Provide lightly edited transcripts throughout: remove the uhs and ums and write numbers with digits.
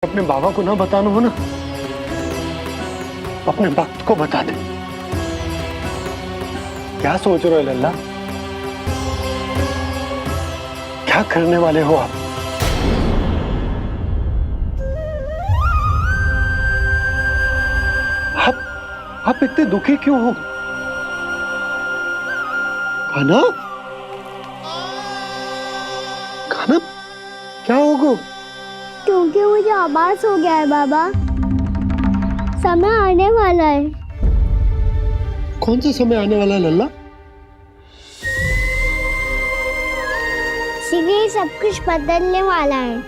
अपने बाबा को ना बताना हो ना, अपने भक्त को बता दे। क्या सोच रहे हो लल्ला? क्या करने वाले हो आप? आप इतने दुखी क्यों हो? खाना खाना क्या होगा? क्योंकि मुझे आभास हो गया है बाबा, समय आने वाला है। कौन सा समय आने वाला है लल्ला? शीघ्र सब कुछ बदलने वाला है।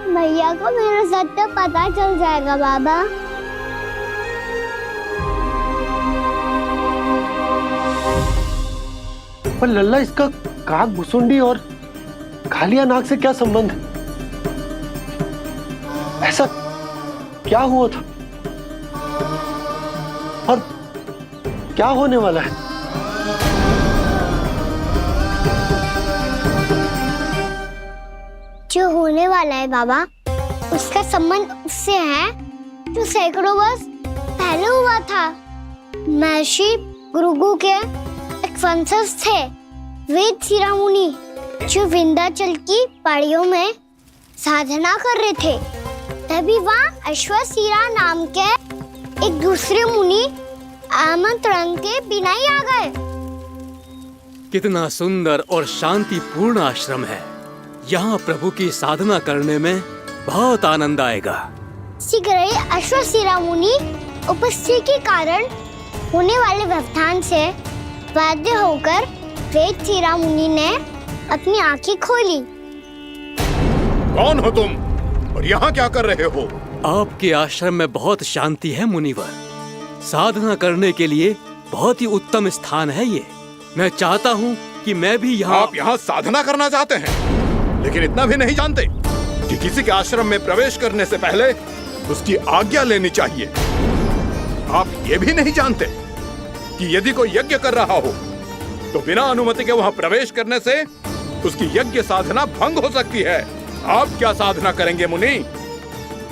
भैया को मेरा सत्य पता चल जाएगा बाबा। पर लल्ला, इसका काक भुसुंडी और खालिया नाक से क्या संबंध है? ऐसा क्या हुआ था और क्या होने वाला है? जो होने वाला है बाबा, उसका संबंध उससे है जो सैकड़ों वर्ष पहले हुआ था। महर्षि भृगु के एक वंशज थे वेद शिरोमणि, जो विंध्याचल की पहाड़ियों में साधना कर रहे थे। तभी वहाँ अश्वशिरा नाम के एक दूसरे मुनि आमंत्रण के बिना ही आ गए। कितना सुंदर और शांतिपूर्ण आश्रम है। यहाँ प्रभु की साधना करने में बहुत आनंद आएगा। शीघ्र ही अश्वशिरा मुनि उपस्थिति के कारण होने वाले व्यवधान से बाध्य होकर वेद शिरोमणि ने अपनी आंखें खोली। कौन हो तुम और यहाँ क्या कर रहे हो? आपके आश्रम में बहुत शांति है मुनिवर। साधना करने के लिए बहुत ही उत्तम स्थान है ये। मैं चाहता हूँ कि मैं भी यहाँ। आप यहाँ साधना करना चाहते हैं, लेकिन इतना भी नहीं जानते कि किसी के आश्रम में प्रवेश करने से पहले उसकी आज्ञा लेनी चाहिए। आप ये भी नहीं जानते कि यदि कोई यज्ञ कर रहा हो तो बिना अनुमति के वहाँ प्रवेश करने से उसकी यज्ञ साधना भंग हो सकती है। आप क्या साधना करेंगे मुनि?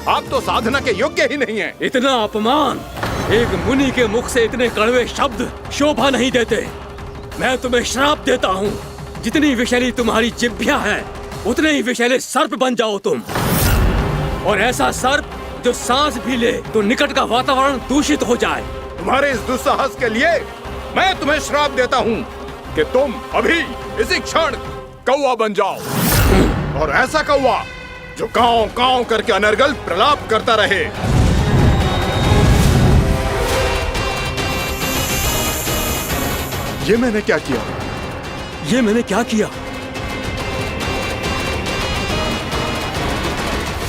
आप तो साधना के योग्य ही नहीं हैं। इतना अपमान! एक मुनि के मुख से इतने कड़वे शब्द शोभा नहीं देते। मैं तुम्हें श्राप देता हूँ, जितनी विषैली तुम्हारी जिह्वा है उतने ही विषैले सर्प बन जाओ तुम। और ऐसा सर्प जो सांस भी ले तो निकट का वातावरण दूषित हो जाए। तुम्हारे इस दुस्साहस के लिए मैं तुम्हें श्राप देता हूँ कि तुम अभी इसी क्षण कौवा बन जाओ, और ऐसा कौवा जो कांव कांव करके अनर्गल प्रलाप करता रहे। ये मैंने क्या किया? ये मैंने क्या किया?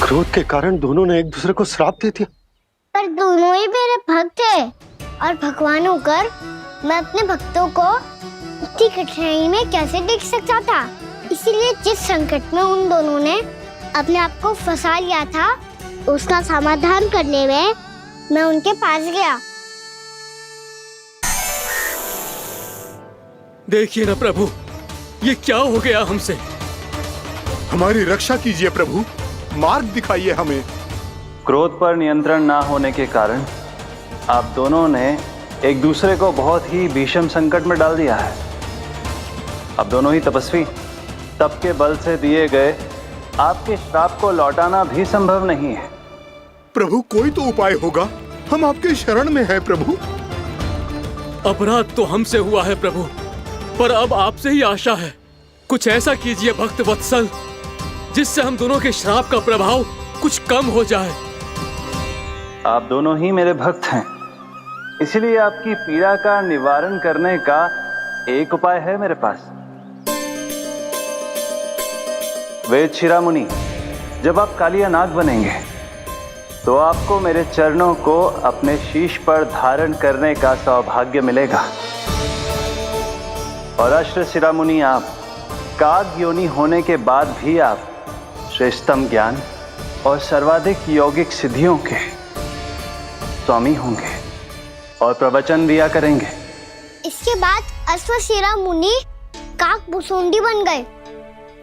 क्रोध के कारण दोनों ने एक दूसरे को श्राप दे दिया। पर दोनों ही मेरे भक्त थे, और भगवान होकर मैं अपने भक्तों को इतनी कठिनाई में कैसे देख सकता था। इसीलिए जिस संकट में उन दोनों ने अपने आप को फंसा लिया था, उसका समाधान करने में मैं उनके पास गया। देखिए ना प्रभु, ये क्या हो गया हमसे? हमारी रक्षा कीजिए प्रभु, मार्ग दिखाइए हमें। क्रोध पर नियंत्रण ना होने के कारण आप दोनों ने एक दूसरे को बहुत ही भीषण संकट में डाल दिया है। अब दोनों ही तपस्वी, तप के बल से दिए गए आपके श्राप को लौटाना भी संभव नहीं है। प्रभु, कोई तो उपाय होगा, हम आपके शरण में हैं प्रभु। अपराध तो हमसे हुआ है प्रभु, पर अब आपसे ही आशा है। कुछ ऐसा कीजिए भक्त वत्सल, जिससे हम दोनों के श्राप का प्रभाव कुछ कम हो जाए। आप दोनों ही मेरे भक्त हैं, इसलिए आपकी पीड़ा का निवारण करने का एक उपाय है मेरे पास। वेद शिरोमणि, जब आप कालिया नाग बनेंगे तो आपको मेरे चरणों को अपने शीश पर धारण करने का सौभाग्य मिलेगा। और अश्व शिरोमणि, आप काग योनि होने के बाद भी आप श्रेष्ठतम ज्ञान और सर्वाधिक यौगिक सिद्धियों के स्वामी होंगे और प्रवचन दिया करेंगे। इसके बाद अश्वशिरा मुनि काक भुसुंडी बन गए,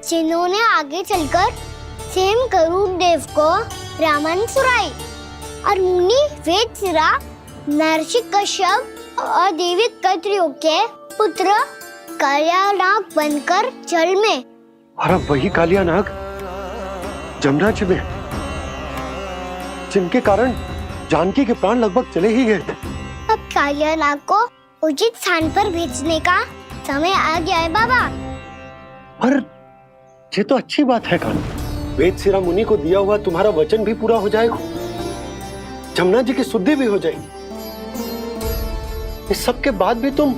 जिन्होंने आगे चलकर स्वयं गरुड़ देव को ब्राह्मण सुराई और मुनि वेदसिरा महर्षि कश्यप और देवी कत्रियों के पुत्र कालियानाग बनकर जल में। और अब वही कालियानाग जमुना जी में, जिनके कारण जानकी के प्राण लगभग चले ही गए थे। अब कालियानाग को उचित स्थान पर भेजने का समय आ गया है बाबा। पर ये तो अच्छी बात है कान्हा, वेदसिरा मुनि को दिया हुआ तुम्हारा वचन भी पूरा हो जाएगा, जमुना जी की शुद्धि भी हो जाएगी। इस सब के बाद भी तुम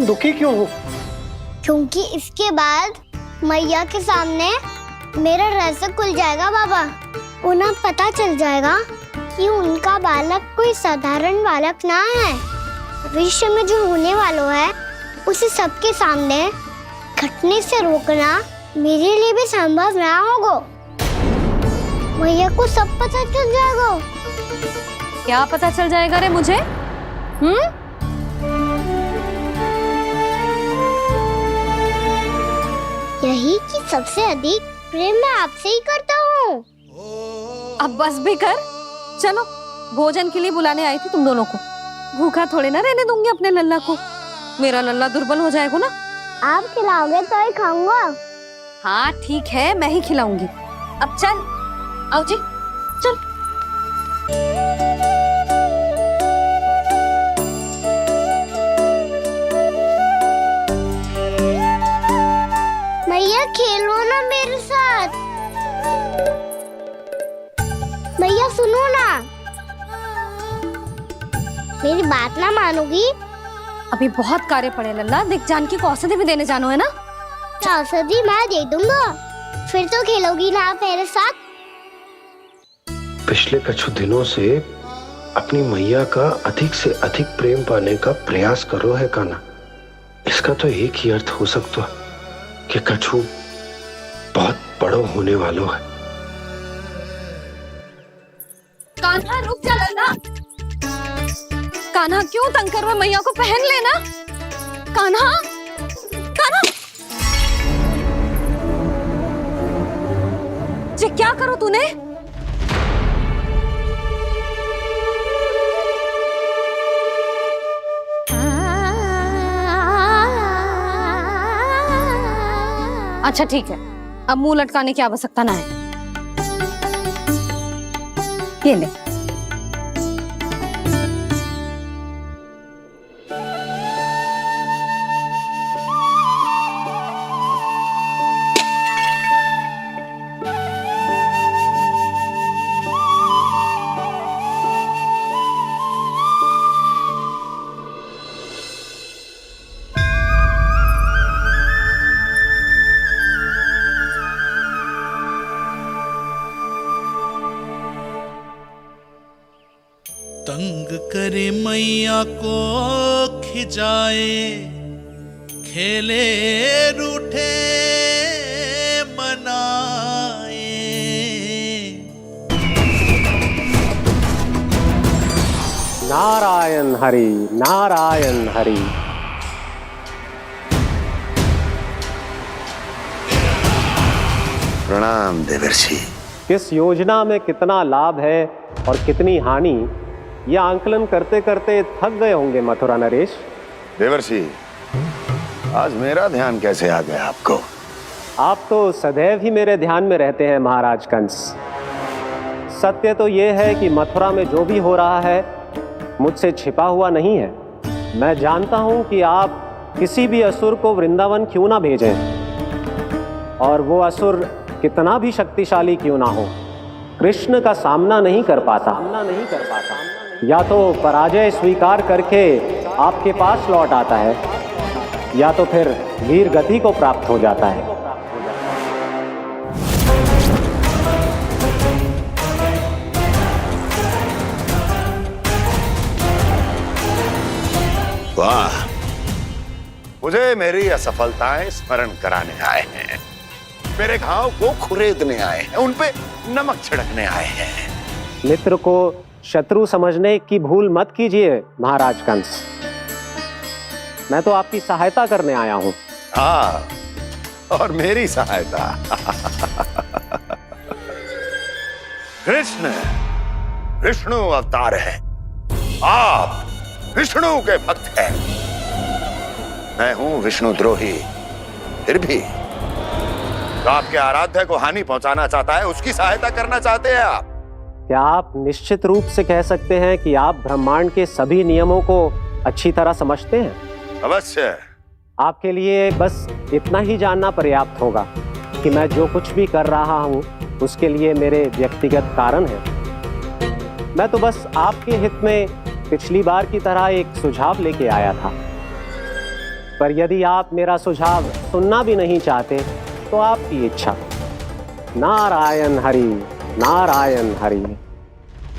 दुखी क्यों हो? क्योंकि इसके बाद मैया के सामने मेरा रहस्य खुल जाएगा बाबा। उन्हें पता चल जाएगा कि उनका बालक कोई साधारण बालक ना है। भविष्य में जो होने वाला है उसे सबके सामने घटने से रोकना मेरे लिए भी संभव ना होगा। मैया को सब पता चल जाएगा। क्या पता चल जाएगा रे मुझे? यही कि सबसे अधिक प्रेम मैं आपसे ही करता हूँ। अब बस भी कर, चलो भोजन के लिए बुलाने आई थी तुम दोनों को। भूखा थोड़े ना रहने दूंगी अपने लल्ला को, मेरा लल्ला दुर्बल हो जाएगा ना। आप खिलाओगे तो ही खाऊंगा। हाँ ठीक है, मैं ही खिलाऊंगी। अब चल, आओ जी, चल। मैया खेलो ना मेरे साथ। मैया सुनो ना, मेरी बात ना मानोगी? अभी बहुत कार्य पड़े लल्ला, देख जानकी को औषधि भी देने जानो है ना। औषधि मैं दे दूंगा, फिर तो खेलोगी ना आप मेरे साथ? पिछले कुछ दिनों से अपनी मैया का अधिक से अधिक प्रेम पाने का प्रयास करो है कान्हा। इसका तो एक ही अर्थ हो सकता है कि कछु बहुत बड़ो होने वालो है। कान्हा रुक जा लल्ला। कान्हा क्यों तंग कर रहा है? मैया को पहन लेना। कान्हा, कान्हा, ये क्या करो तूने? अच्छा ठीक है, अब मुंह लटकाने की आवश्यकता ना है। ये ले। तंग करे मैया को खिजाए, खेले रूठे मनाए। नारायण हरि, नारायण हरि। प्रणाम देवर्षि। किस योजना में कितना लाभ है और कितनी हानि, यह आंकलन करते करते थक गए होंगे मथुरा नरेश। देवर्षि, आज मेरा ध्यान कैसे आ गया आपको? आप तो सदैव ही मेरे ध्यान में रहते हैं महाराज कंस। सत्य तो यह है कि मथुरा में जो भी हो रहा है मुझसे छिपा हुआ नहीं है। मैं जानता हूं कि आप किसी भी असुर को वृंदावन क्यों ना भेजें, और वो असुर कितना भी शक्तिशाली क्यों ना हो, कृष्ण का सामना नहीं कर पाता। या तो पराजय स्वीकार करके आपके पास लौट आता है, या तो फिर वीर गति को प्राप्त हो जाता है। वाह, मुझे मेरी असफलताएं स्मरण कराने आए हैं, मेरे घाव को खुरेदने आए हैं, उन पे नमक छिड़कने आए हैं। मित्र को शत्रु समझने की भूल मत कीजिए महाराज कंस। मैं तो आपकी सहायता करने आया हूं। हाँ, और मेरी सहायता। कृष्ण विष्णु अवतार है, आप विष्णु के भक्त हैं। मैं हूं विष्णु द्रोही, फिर भी तो आपके आराध्य को हानि पहुंचाना चाहता है, उसकी सहायता करना चाहते हैं आप। क्या आप निश्चित रूप से कह सकते हैं कि आप ब्रह्मांड के सभी नियमों को अच्छी तरह समझते हैं? अवश्य। आपके लिए बस इतना ही जानना पर्याप्त होगा कि मैं जो कुछ भी कर रहा हूं उसके लिए मेरे व्यक्तिगत कारण हैं। मैं तो बस आपके हित में पिछली बार की तरह एक सुझाव लेके आया था, पर यदि आप मेरा सुझाव सुनना भी नहीं चाहते तो आपकी इच्छा। नारायण हरि, नारायण हरि।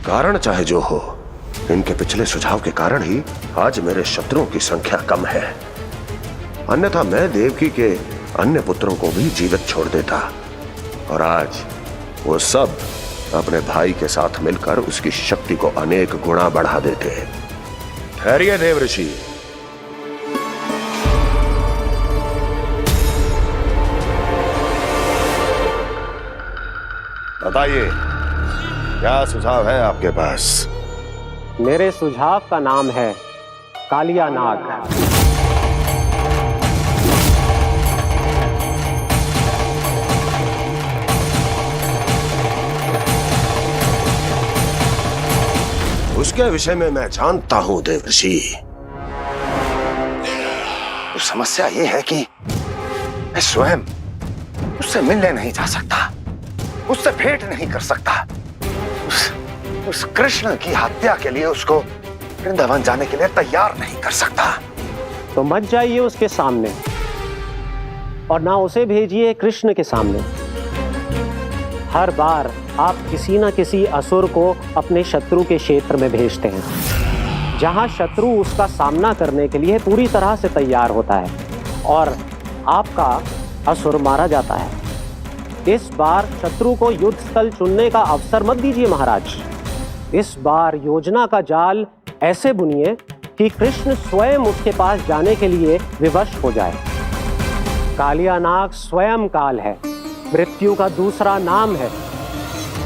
कारण चाहे जो हो, इनके पिछले सुझाव के कारण ही आज मेरे शत्रुओं की संख्या कम है। अन्यथा मैं देवकी के अन्य पुत्रों को भी जीवित छोड़ देता, और आज वो सब अपने भाई के साथ मिलकर उसकी शक्ति को अनेक गुणा बढ़ा देते। ठहरिए देवऋषि। बताइए, क्या सुझाव है आपके पास? मेरे सुझाव का नाम है कालिया नाग। उसके विषय में मैं जानता हूं देवऋषि। तो समस्या ये है कि मैं स्वयं उससे मिलने नहीं जा सकता, उससे भेंट नहीं कर सकता। उस कृष्ण की हत्या के लिए उसको वृंदावन जाने के लिए तैयार नहीं कर सकता। तो मत जाइए उसके सामने, और ना उसे भेजिए कृष्ण के सामने। हर बार आप किसी न किसी असुर को अपने शत्रु के क्षेत्र में भेजते हैं, जहां शत्रु उसका सामना करने के लिए पूरी तरह से तैयार होता है और आपका असुर मारा जाता है। इस बार शत्रु को युद्ध स्थल चुनने का अवसर मत दीजिए महाराज। इस बार योजना का जाल ऐसे बुनिए कि कृष्ण स्वयं उसके पास जाने के लिए विवश हो जाए। कालिया नाग स्वयं काल है, मृत्यु का दूसरा नाम है।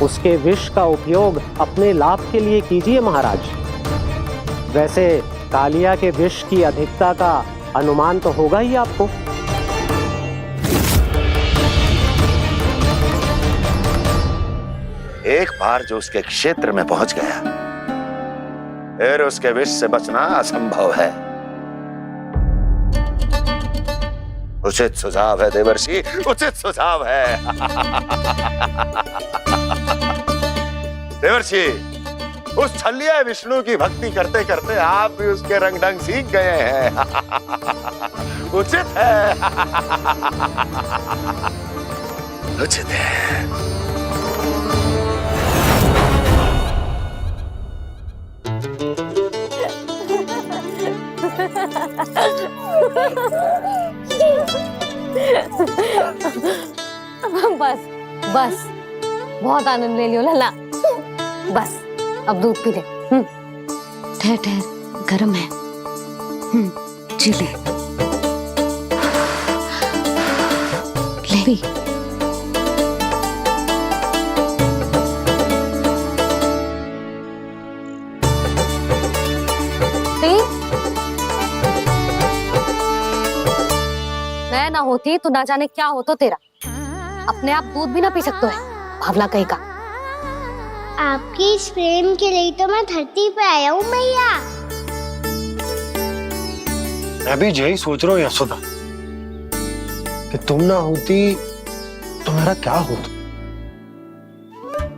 उसके विष का उपयोग अपने लाभ के लिए कीजिए महाराज। वैसे कालिया के विष की अधिकता का अनुमान तो होगा ही आपको। एक बार जो उसके क्षेत्र में पहुंच गया, फिर उसके विष से बचना असंभव है। उचित सुझाव है देवर्षि, उचित सुझाव है। देवर्षि, उस छलिया विष्णु की भक्ति करते करते आप भी उसके रंग ढंग सीख गए हैं। उचित है, उचित है। बस बस, बहुत आनंद ले लियो लल्ला। बस अब दूध पी ले। ठहर ठहर, गर्म है। जी ले ले। मैं ना होती तो ना जाने क्या होता तेरा। अपने आप दूध भी ना पी सकते है, भावला कहीं का। आपकी इस प्रेम के लिए तो मैं धरती पे आया हूँ मैया। मैं भी यही सोच रहा हूँ यशोदा, कि तुम ना होती तो मेरा क्या होता।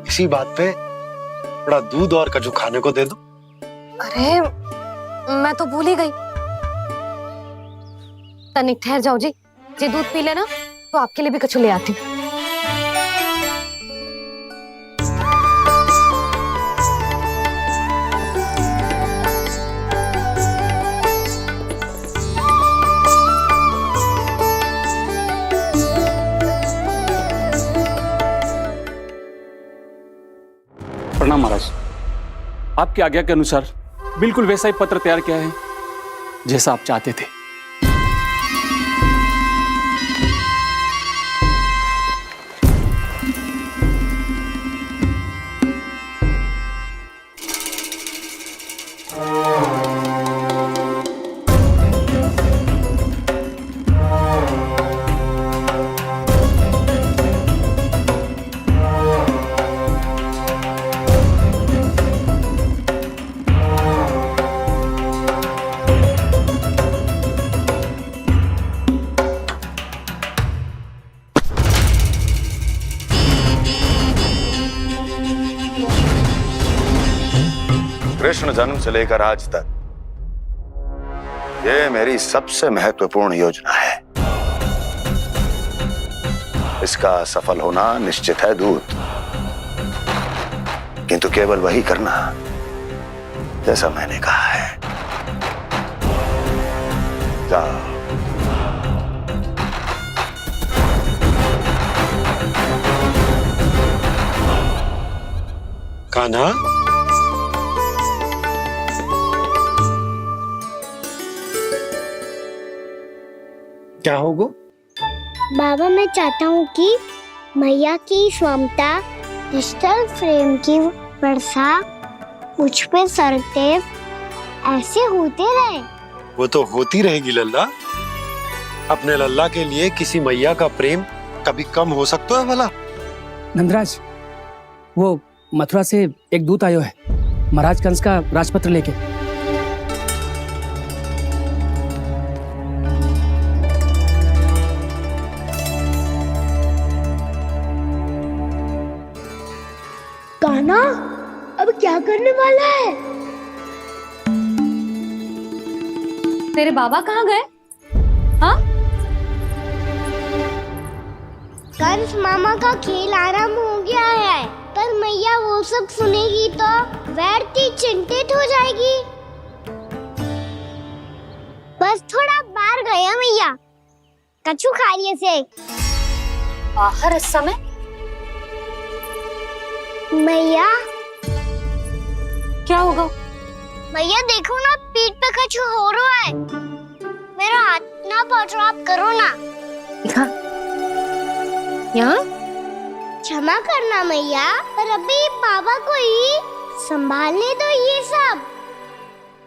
इसी बात पे थोड़ा दूध और कजू खाने को दे दो। अरे मैं तो भूल ही गई। तनिक ठहर जाओ जी, जे दूध पी लेना तो आपके लिए भी कछु ले आती। प्रणाम महाराज। आपकी आज्ञा के अनुसार बिल्कुल वैसा ही पत्र तैयार किया है जैसा आप चाहते थे। कृष्ण जन्म से लेकर आज तक ये मेरी सबसे महत्वपूर्ण योजना है। इसका सफल होना निश्चित है दूत, किंतु केवल वही करना जैसा मैंने कहा है। जाओ। कान्हा, क्या होगा? बाबा, मैं चाहता हूँ कि मैया की स्वमता क्रिस्टल फ्रेम की वर्षा मुझ पे सरते ऐसे होते रहे। वो तो होती रहेगी लल्ला। अपने लल्ला के लिए किसी मैया का प्रेम कभी कम हो सकता है भला? नंदराज, वो मथुरा से एक दूत आयो है महाराज कंस का राजपत्र लेके। कान्हा, अब क्या करने वाला है? तेरे बाबा कहाँ गए? हाँ? कंस मामा का खेल आरंभ हो गया है, पर मैया वो सब सुनेगी तो व्यर्थी चिंतित हो जाएगी। बस थोड़ा बाहर गया मैया, कछु खा लिए से। बाहर इस समय? मैया, क्या होगा? मैया देखो ना, पीठ पे कछु हो रहा है। मेरा हाथ ना पकड़ो, आप करो ना। यहाँ? क्षमा करना मैया, पर अभी बाबा को ही संभालने दो ये सब।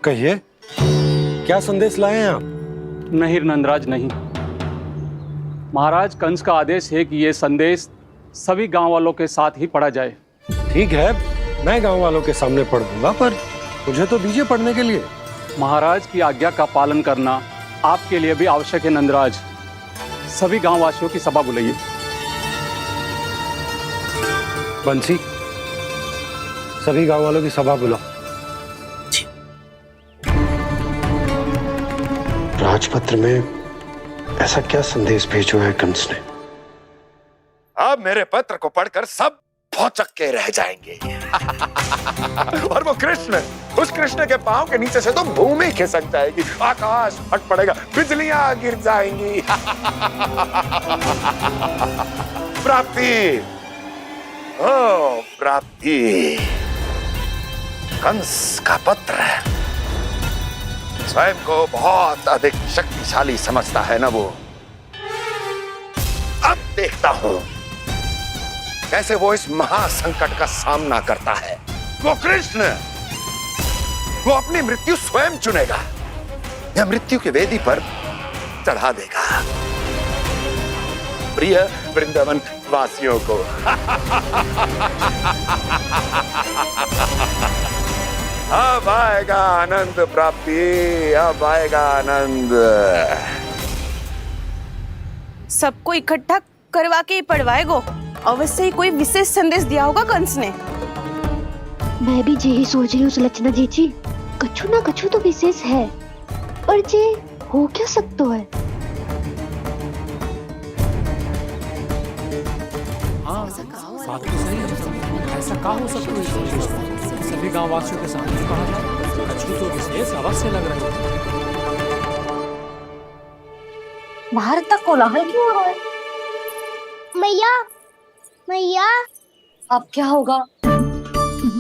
कहिए, क्या संदेश लाए हैं आप? नहीं नंदराज, नहीं। महाराज कंस का आदेश है कि ये संदेश सभी गांव वालों के साथ ही पढ़ा जाए। ठीक है, मैं गांव वालों के सामने पढ़ दूंगा, पर मुझे तो दीजिए पढ़ने के लिए। महाराज की आज्ञा का पालन करना आपके लिए भी आवश्यक है नंदराज। सभी गांव वासियों की सभा बुलाइए। बंसी, सभी गांव वालों की सभा बुलाओ। राजपत्र में ऐसा क्या संदेश भेजो है कंस ने? अब मेरे पत्र को पढ़कर सब भौचक के रह जाएंगे। और वो कृष्ण, उस कृष्ण के पांव के नीचे से तो भूमि खिसक जाएगी, आकाश फट पड़ेगा, बिजलियां गिर जाएंगी। प्राप्ति, ओ प्राप्ति, कंस का पत्र। स्वयं को बहुत अधिक शक्तिशाली समझता है ना वो। अब देखता हूं कैसे वो इस महासंकट का सामना करता है। वो कृष्ण, वो अपनी मृत्यु स्वयं चुनेगा या मृत्यु की वेदी पर चढ़ा देगा प्रिय वृंदावन वासियों को। अब आएगा आनंद प्राप्ति, अब आएगा आनंद। सबको इकट्ठा करवा के ही पढ़वाएगो। अवश्य ही कोई विशेष संदेश दिया होगा कंस ने। मैं भी यही सोच रही हूँ सुलक्षणा जी, कछु ना कछु तो विशेष है, और जे हो क्या सकता है? हाँ, बात तो सही है। ऐसा क्या हो सकता है? सभी गांव वासियों के सामने पढ़ा जाए, कछु तो विशेष अवश्य लग रहा है। बाहर तक कोलाहल क्यों हो रहा है? मैया, मैया, अब क्या होगा?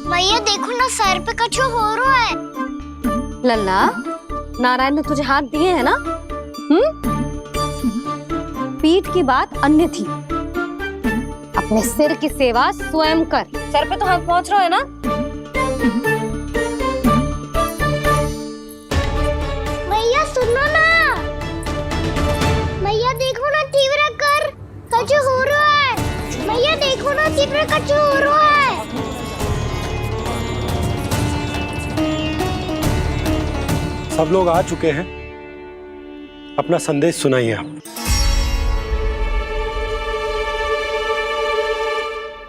मैया देखो ना, सर पे कछु हो रहा है। लल्ला, नारायण ने तुझे हाथ दिए हैं ना? पीठ की बात अन्य थी। अपने सिर की सेवा स्वयं कर। सर पे तो हाथ पहुंच रहा है ना? मैया सुनो ना, मैया देखो ना, तीव्र कर कछु हो रहा है। मैया देखो ना, तीव्र कछु हो रहा है। सब लोग आ चुके हैं, अपना संदेश सुनाइए आप।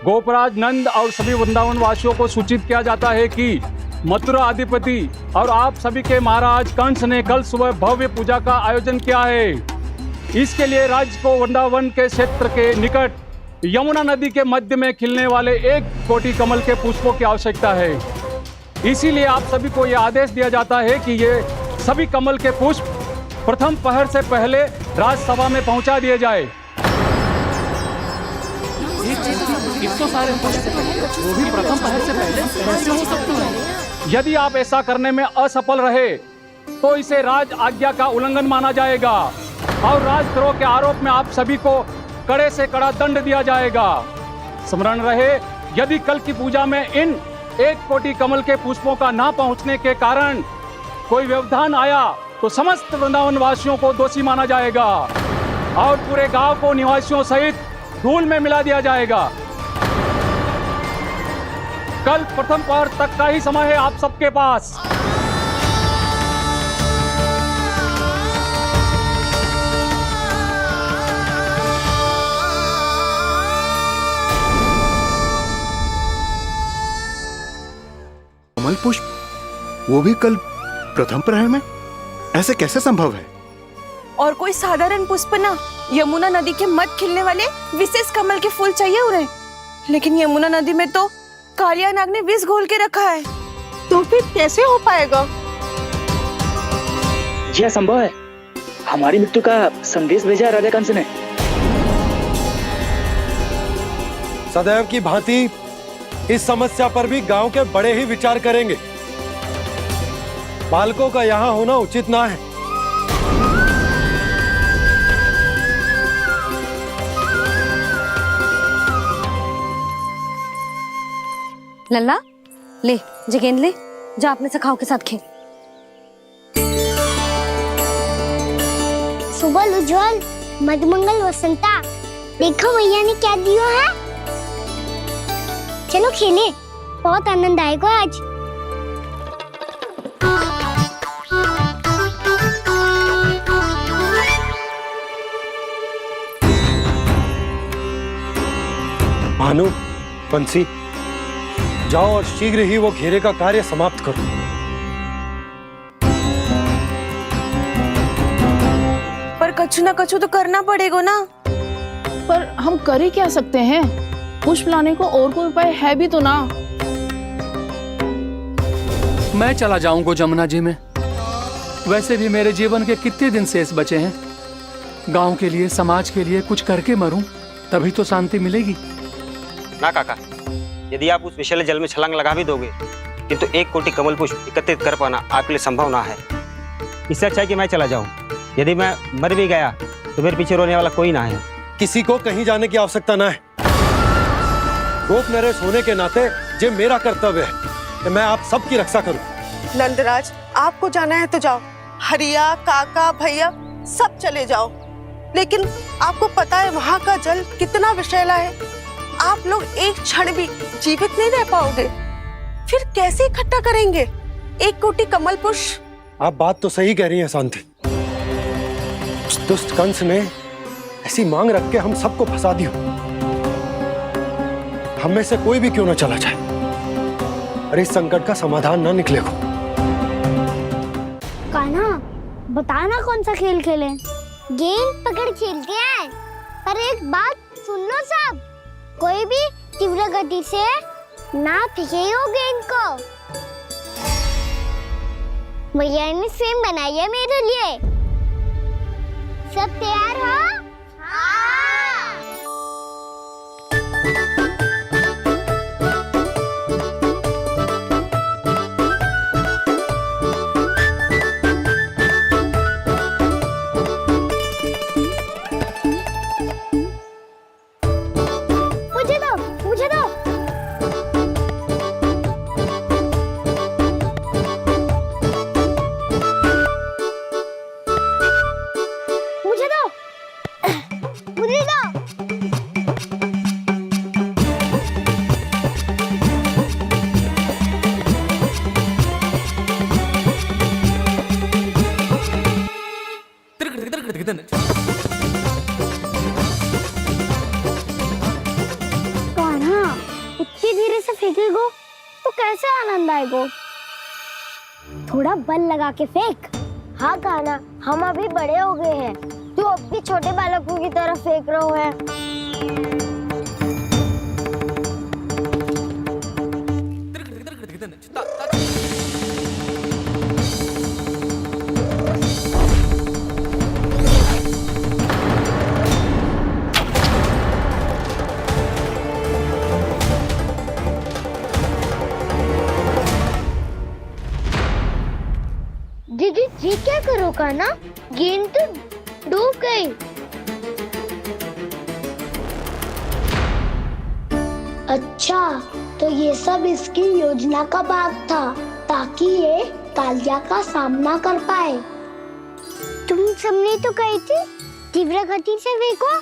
गोपराज नंद और सभी वृंदावन वासियों को सूचित किया जाता है कि मथुरा अधिपति और आप सभी के महाराज कंस ने कल सुबह भव्य पूजा का आयोजन किया है। इसके लिए राज्य को वृंदावन के क्षेत्र के निकट यमुना नदी के मध्य में खिलने वाले 1 कोटि कमल के पुष्पों की आवश्यकता है। इसीलिए आप सभी को यह आदेश दिया जाता है कि ये सभी कमल के पुष्प प्रथम पहर से पहले राजसभा में पहुंचा दिए जाए। इतने सारे पुष्प वो भी प्रथम पहर से पहले कैसे हो सकते हैं? यदि आप ऐसा करने में असफल रहे तो इसे राज आज्ञा का उल्लंघन माना जाएगा और राजद्रोह के आरोप में आप सभी को कड़े से कड़ा दंड दिया जाएगा। स्मरण रहे, यदि कल की पूजा में इन 1 कोटि कमल के पुष्पों का ना पहुंचने के कारण कोई व्यवधान आया तो समस्त वृंदावन वासियों को दोषी माना जाएगा और पूरे गांव को निवासियों सहित धूल में मिला दिया जाएगा। कल प्रथम पहर तक का ही समय है आप सबके पास। कमल पुष्प, वो भी कल प्रथम प्रहर में? ऐसे कैसे संभव है? और कोई साधारण पुष्प ना, यमुना नदी के मध्य खिलने वाले विशेष कमल के फूल चाहिए उन्हें। लेकिन यमुना नदी में तो कालिया नाग ने विष घोल के रखा है, तो फिर कैसे हो पाएगा? जी असंभव है। हमारी मृत्यु का संदेश भेजा राजा कंस ने। सदैव की भांति इस समस्या पर भी गांव के बड़े ही विचार करेंगे। बालकों का यहाँ होना उचित ना है। लल्ला ले जे गेंद ले, जा अपने सखाओं के साथ खेल। सुबह उज्जवल, मधुमंगल वसंता, देखो भैया ने क्या दिया है। चलो खेले, बहुत आनंद आएगा आज। भानु, बंसी, जाओ और शीघ्र ही वो घेरे का कार्य समाप्त करो। पर कछु ना कछु तो करना पड़ेगा ना। पर हम कर ही क्या सकते हैं? पुष्प लाने को और कोई उपाय है भी तो ना। मैं चला जाऊंगा जमुना जी में। वैसे भी मेरे जीवन के कितने दिन शेष बचे हैं। गांव के लिए, समाज के लिए कुछ करके मरूं, तभी तो शांति मिलेगी। ना काका, यदि आप उस विषैले जल में छलांग लगा भी दोगे, किंतु 1 कोटि कमल पुष्प एकत्रित कर पाना आपके लिए संभव ना है। इससे अच्छा है कि मैं चला जाऊं। यदि मैं मर भी गया तो मेरे पीछे रोने वाला कोई ना है। किसी को कहीं जाने की आवश्यकता ना है। गोप नरेश होने के नाते ये मेरा कर्तव्य है कि मैं आप सबकी रक्षा करूं। नंदराज, आपको जाना है तो जाओ। हरिया, काका, भैया सब चले जाओ। लेकिन आपको पता है वहाँ का जल कितना विषैला है। आप लोग एक क्षण भी जीवित नहीं रह पाओगे। फिर कैसे इकट्ठा करेंगे 1 कोटि कमल पुष्प? आप बात तो सही कह रही हैं शांति। उस दुष्ट कंस ने ऐसी मांग रख के हम सबको फंसा दिया। हम में से कोई भी क्यों ना चला जाए और इस संकट का समाधान ना निकले को। कान्हा, बताना कौन सा खेल खेलें? गेंद पकड़ खेलते हैं। पर एक बात सुन लो सब, कोई भी तीव्र गति से ना फेंकेगा गेंद को। भैया ने फ्रेम बनाई है मेरे लिए। सब तैयार हो? हाँ। मुझे दो, मुझे दो। मुझे दो, मुझे दो। कान्हा, इतनी धीरे से फेंकेगो तो कैसे आनंद आएगो? थोड़ा बल लगा के फेंक। हाँ कान्हा, हम अभी बड़े हो गए हैं, तू अब भी छोटे बालकों की तरह फेंक रहे हो है। दीदी जी क्या करो कान्हा, गेंद तो डूब गई। अच्छा, तो ये सब इसकी योजना का भाग था ताकि ये कालिया का सामना कर पाए। तुम सबने तो कही थी तीव्र गति से फेंको,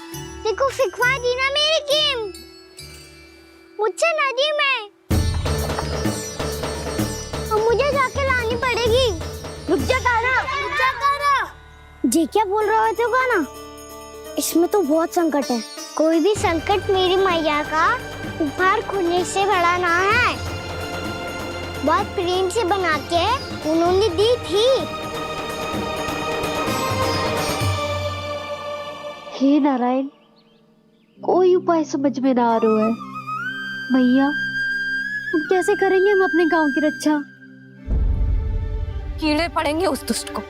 देखो फिकवा दी ना मेरी गेम। मुझसे नदी में, और मुझे जाके लानी पड़ेगी। रुक जा कान्हा, रुक जा कान्हा। जी क्या बोल रहे हो कान्हा? इसमें तो बहुत संकट है। कोई भी संकट मेरी मैया का उपहार खोने से बड़ा ना है। बहुत प्रेम से बना के उन्होंने दी थी। हे नारायण, कोई उपाय समझ में ना आ रहा है। मैया, अब कैसे करेंगे हम अपने गांव की रक्षा? कीड़े पड़ेंगे उस दुष्ट को।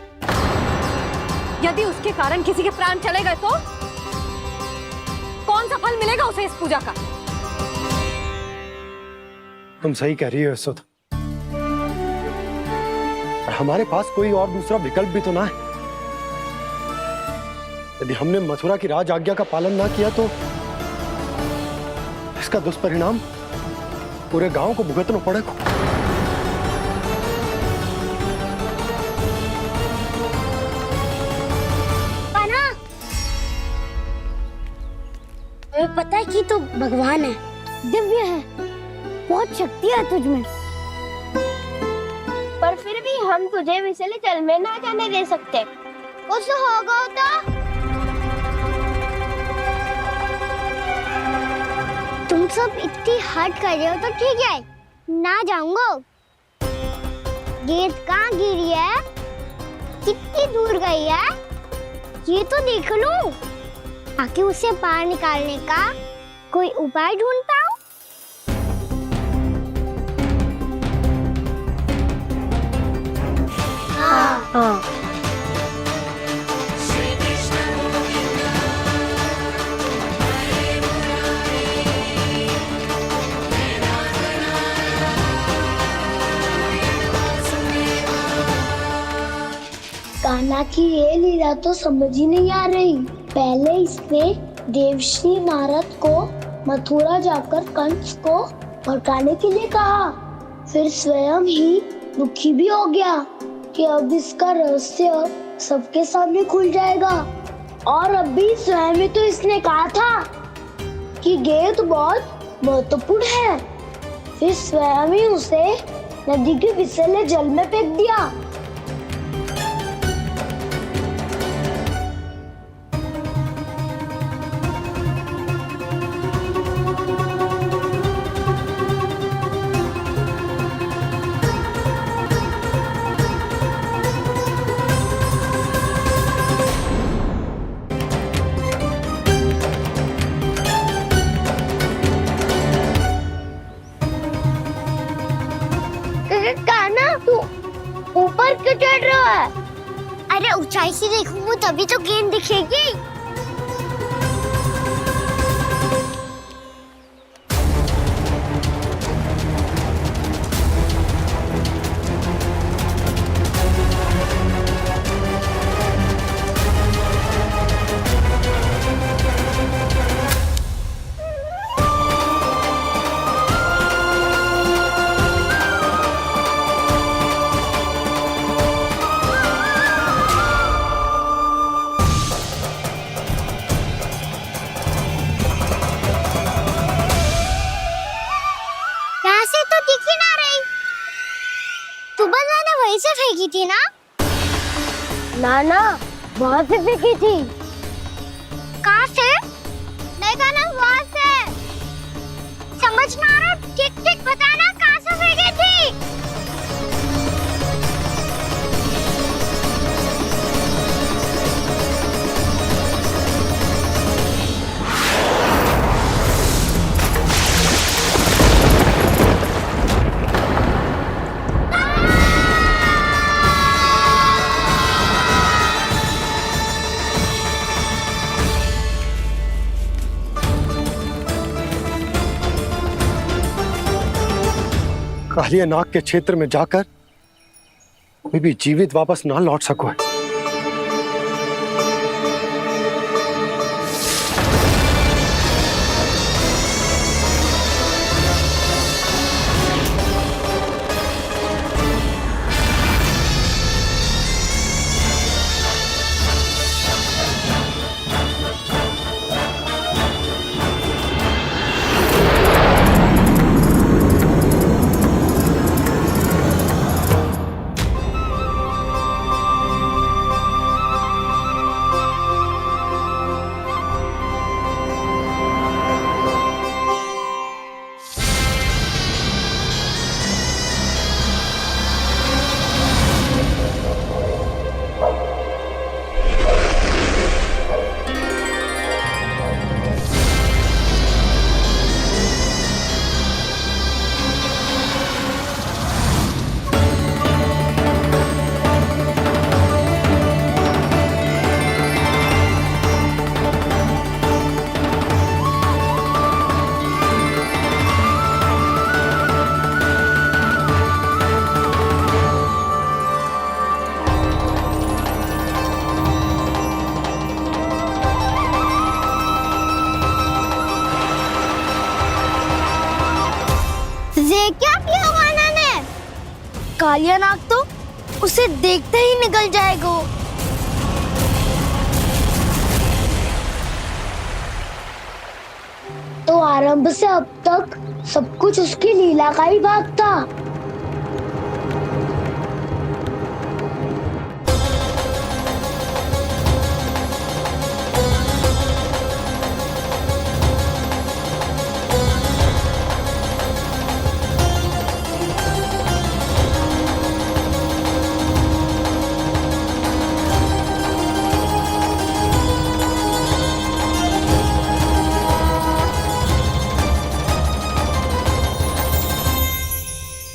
यदि उसके कारण किसी के प्राण चले गए तो कौन सा फल मिलेगा उसे इस पूजा का? तुम सही कह रही हो यशोदा, और हमारे पास कोई और दूसरा विकल्प भी तो ना है। यदि हमने मथुरा की राज आज्ञा का पालन ना किया तो इसका दुष्परिणाम पूरे गांव को भुगतना पड़ेगा। हमें पता है कि तू भगवान है, दिव्य है, बहुत शक्ति है तुझमें, पर फिर भी हम तुझे विषैले जल में ना जाने दे सकते। कुछ होगा तो तुम सब इतनी हट कर रहे हो तो ठीक है, ना जाऊंगा। गेंद कहाँ गिरी है, कितनी दूर गई है, ये तो देख लूं, ताकि उसे बाहर निकालने का कोई उपाय ढूंढ पाऊं। हाँ। कान्हा की ये लीला तो समझ ही नहीं आ रही। पहले इसने देवश्री नारद को मथुरा जाकर कंस को भड़काने के लिए कहा, फिर स्वयं ही दुखी भी हो गया कि अब इसका रहस्य सबके सामने खुल जाएगा। और अभी स्वयं ही तो इसने कहा था कि गेंद बहुत महत्वपूर्ण है, फिर स्वयं ही उसे नदी के विषैले जल में फेंक दिया। कान्हा, तू ऊपर क्यों चढ़ रहा है? अरे ऊंचाई से देखूंगा तभी तो गेंद दिखेगी। वहीं से फेंकी थी ना? ना, वहाँ से फेंकी थी। कहाँ से? नहीं ना, वहाँ से। समझ में आ रहा? ठीक बताना कहाँ से फेंकी थी? कालिया नाग के क्षेत्र में जाकर कोई भी जीवित वापस ना लौट सको है। ये क्या किया वाना ने? कालिया नाग तो उसे देखते ही निकल जाएगा। तो आरंभ से अब तक सब कुछ उसकी लीला का ही भाग था।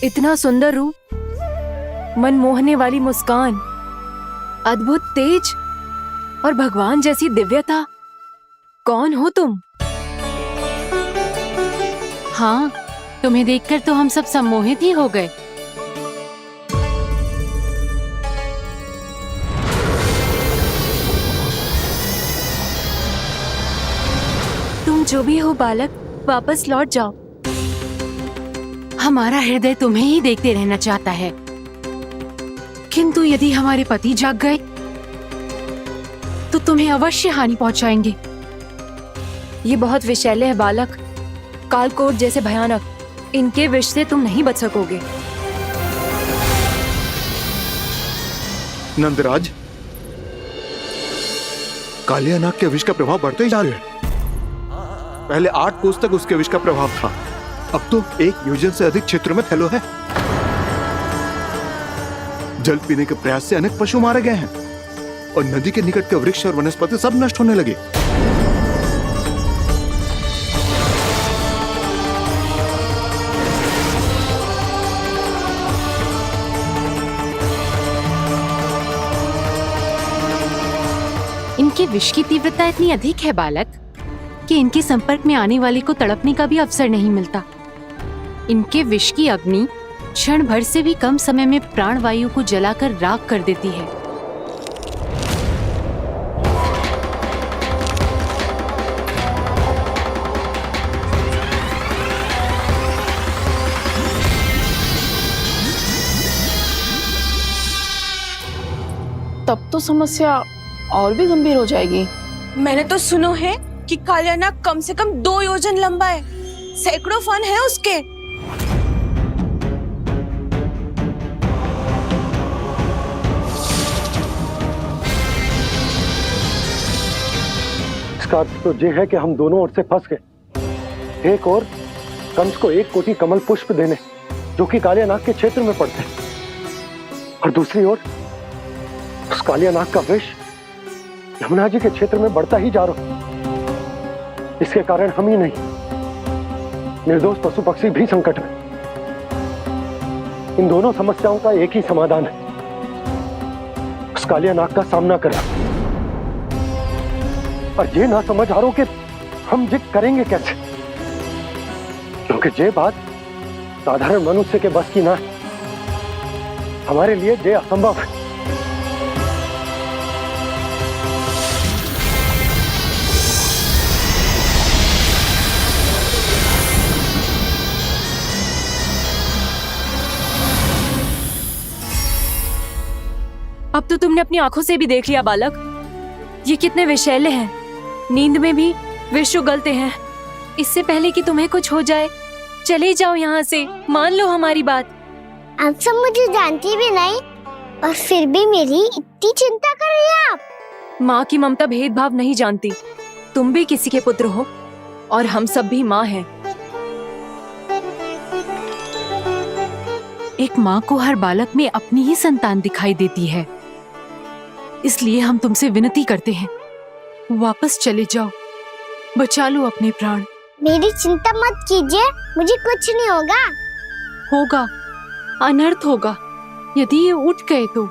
इतना सुंदर रूप, मन मोहने वाली मुस्कान, अद्भुत तेज और भगवान जैसी दिव्यता। कौन हो तुम? हाँ, तुम्हें देखकर तो हम सब सम्मोहित ही हो गए। तुम जो भी हो बालक, वापस लौट जाओ। हमारा हृदय तुम्हें ही देखते रहना चाहता है, किंतु यदि हमारे पति जाग गए तो तुम्हें अवश्य हानि पहुंचाएंगे। ये बहुत विषैले है बालक, कालकोट जैसे भयानक। इनके विष से तुम नहीं बच सकोगे। नंदराज, कालिया नाग के विष का प्रभाव बढ़ते ही जा रहा है। पहले 8 कोस तक उसके विष का प्रभाव था, अब तो 1 योजन से अधिक क्षेत्र में फैलो है। जल पीने के प्रयास से अनेक पशु मारे गए हैं और नदी के निकट के वृक्ष और वनस्पति सब नष्ट होने लगे। इनके विष की तीव्रता इतनी अधिक है बालक कि इनके संपर्क में आने वाले को तड़पने का भी अवसर नहीं मिलता। इनके विष की अग्नि क्षण भर से भी कम समय में प्राणवायु को जलाकर राख कर देती है। तब तो समस्या और भी गंभीर हो जाएगी। मैंने तो सुनो है कि कालिया नाग कम से कम 2 योजन लंबा है, सैकड़ों फन है उसके। इसका अर्थ तो ये है कि हम दोनों ओर से फंस गए। एक और कंस को 1 कोटि कमल पुष्प देने जो कि कालिया नाग के क्षेत्र में पड़ते हैं, और दूसरी ओर उस कालिया नाग का विष यमुना जी के क्षेत्र में बढ़ता ही जा रहा। इसके कारण हम ही नहीं, निर्दोष पशु पक्षी भी संकट में। इन दोनों समस्याओं का एक ही समाधान है, उस कालिया नाग का सामना करना। और ये ना समझ आ रहा कि हम ये करेंगे कैसे, क्योंकि ये बात साधारण मनुष्य के बस की ना है। हमारे लिए ये असंभव है। अब तो तुमने अपनी आंखों से भी देख लिया बालक, ये कितने विषैले हैं। नींद में भी विष उगलते हैं। इससे पहले कि तुम्हें कुछ हो जाए, चले जाओ यहाँ से, मान लो हमारी बात। आप सब मुझे जानती भी नहीं और फिर भी मेरी इतनी चिंता कर रही हैं आप। माँ की ममता भेदभाव नहीं जानती। तुम भी किसी के पुत्र हो और हम सब भी माँ हैं। एक माँ को हर बालक में अपनी ही संतान दिखाई देती है, इसलिए हम तुमसे विनती करते हैं, वापस चले जाओ, बचा लो अपने प्राण। मेरी चिंता मत कीजिए, मुझे कुछ नहीं होगा। होगा, अनर्थ होगा यदि ये उठ गए तो।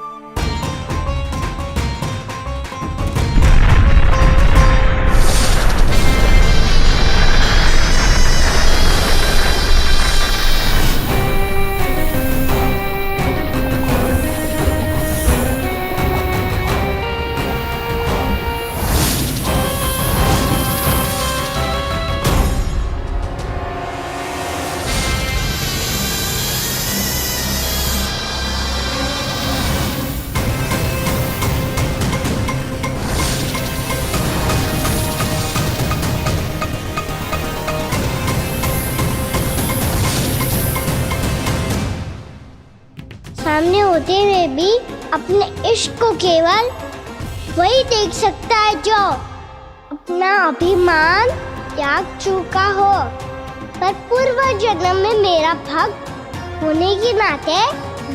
सामने होते हुए भी अपने इश्क को केवल वही देख सकता है जो अपना अभिमान त्याग चुका हो। पर पूर्व जन्म में मेरा भक्त होने के नाते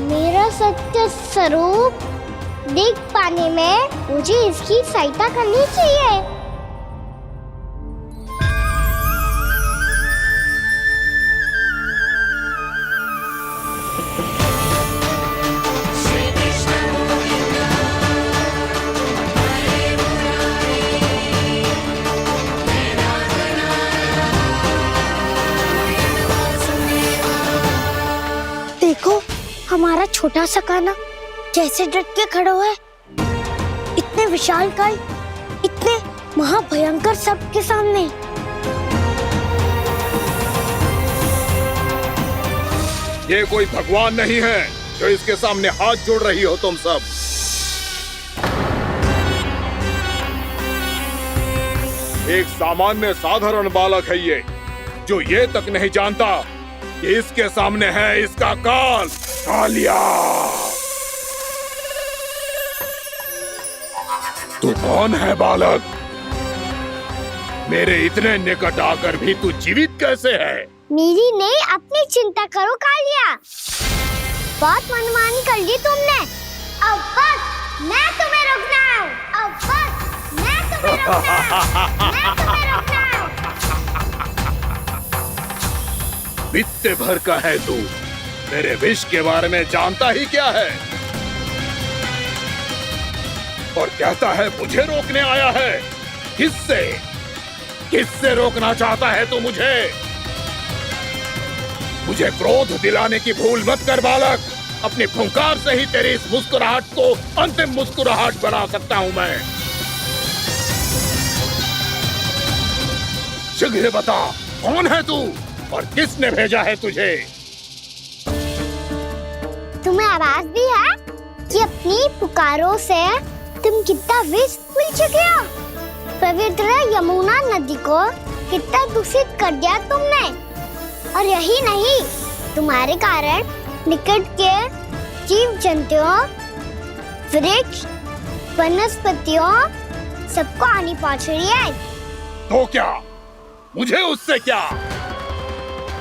मेरा सत्य स्वरूप देख पाने में मुझे इसकी सहायता करनी चाहिए। देखो हमारा छोटा सा कान्हा जैसे डट के खड़ा है। इतने विशालकाय, इतने महाभयंकर सबके सामने। ये कोई भगवान नहीं है जो इसके सामने हाथ जोड़ रही हो तुम सब। एक सामान्य साधारण बालक है ये, जो ये तक नहीं जानता कि इसके सामने है इसका काल, कालिया। तू कौन है बालक? मेरे इतने निकट आकर भी तू जीवित कैसे है? मेरी नहीं, अपनी चिंता करो कालिया। बहुत मनमानी कर ली तुमने। अब बस मैं तुम्हें रोकना हूँ। अब बस मैं तुम्हें रोकना हूँ। मैं तुम्हें रोकना हूँ। बित्ते भर का है तू, मेरे विष के बारे में जानता ही क्या है? और कहता है मुझे रोकने आया है। किससे? किससे रोकना चाहता है तू मुझे? मुझे क्रोध दिलाने की भूल मत कर बालक। अपनी फुंकार से ही तेरी इस मुस्कुराहट को अंतिम मुस्कुराहट बना सकता हूं मैं। शीघ्र बता, कौन है तू और किसने भेजा है तुझे? तुम्हें आवाज भी है कि अपनी पुकारों से तुम कितना विष भूल चुके हो। पवित्र यमुना नदी को कितना दूषित कर दिया तुमने। और यही नहीं, तुम्हारे कारण निकट के जीव जंतुओं, वृक्ष, वनस्पतियों सबको हानि पहुंच रही है। तो क्या? मुझे उससे क्या?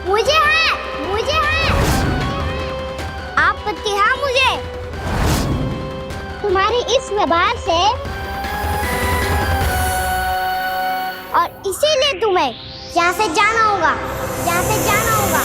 मुझे है आपत्ति है मुझे तुम्हारे इस व्यवहार से। और इसीलिए तुम्हें यहाँ से जाना होगा, यहाँ से जाना होगा।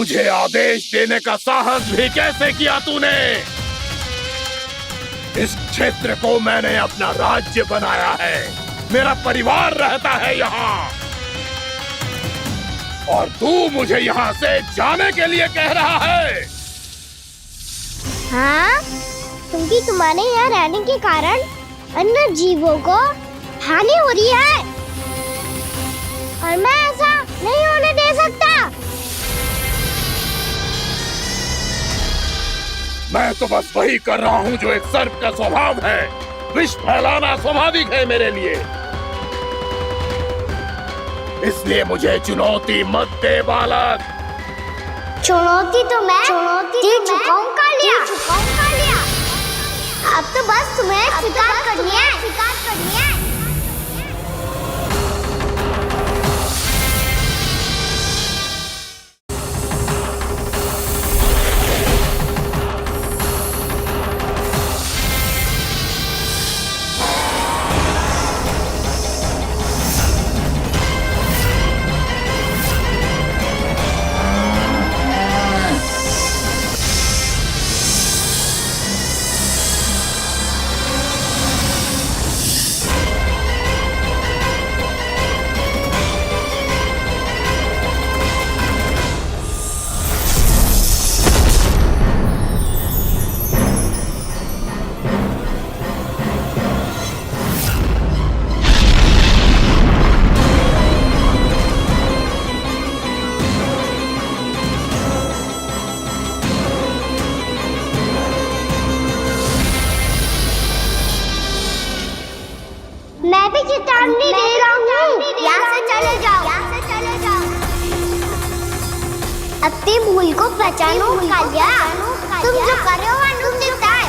मुझे आदेश देने का साहस भी कैसे किया तूने? इस क्षेत्र को मैंने अपना राज्य बनाया है, मेरा परिवार रहता है यहाँ, और तू मुझे यहाँ से जाने के लिए कह रहा है? हाँ, क्योंकि तुम्हारे यहाँ रहने के कारण अन्य जीवों को हानि हो रही है और मैं ऐसा नहीं होने दे सकता। मैं तो बस वही कर रहा हूँ जो एक सर्प का स्वभाव है। विष फैलाना स्वाभाविक है मेरे लिए, इसलिए मुझे चुनौती मत दे बालक। चुनौती तो मैं दे चुका हूँ कालिया। अब तो बस तुम्हें शिकार करनी है। मैं भी चेतावनी दे रहा हूँ, यहाँ से चले जाओ। अपनी भूल को पहचानो कालिया, तुम जो कर रहे हो अनुचित है।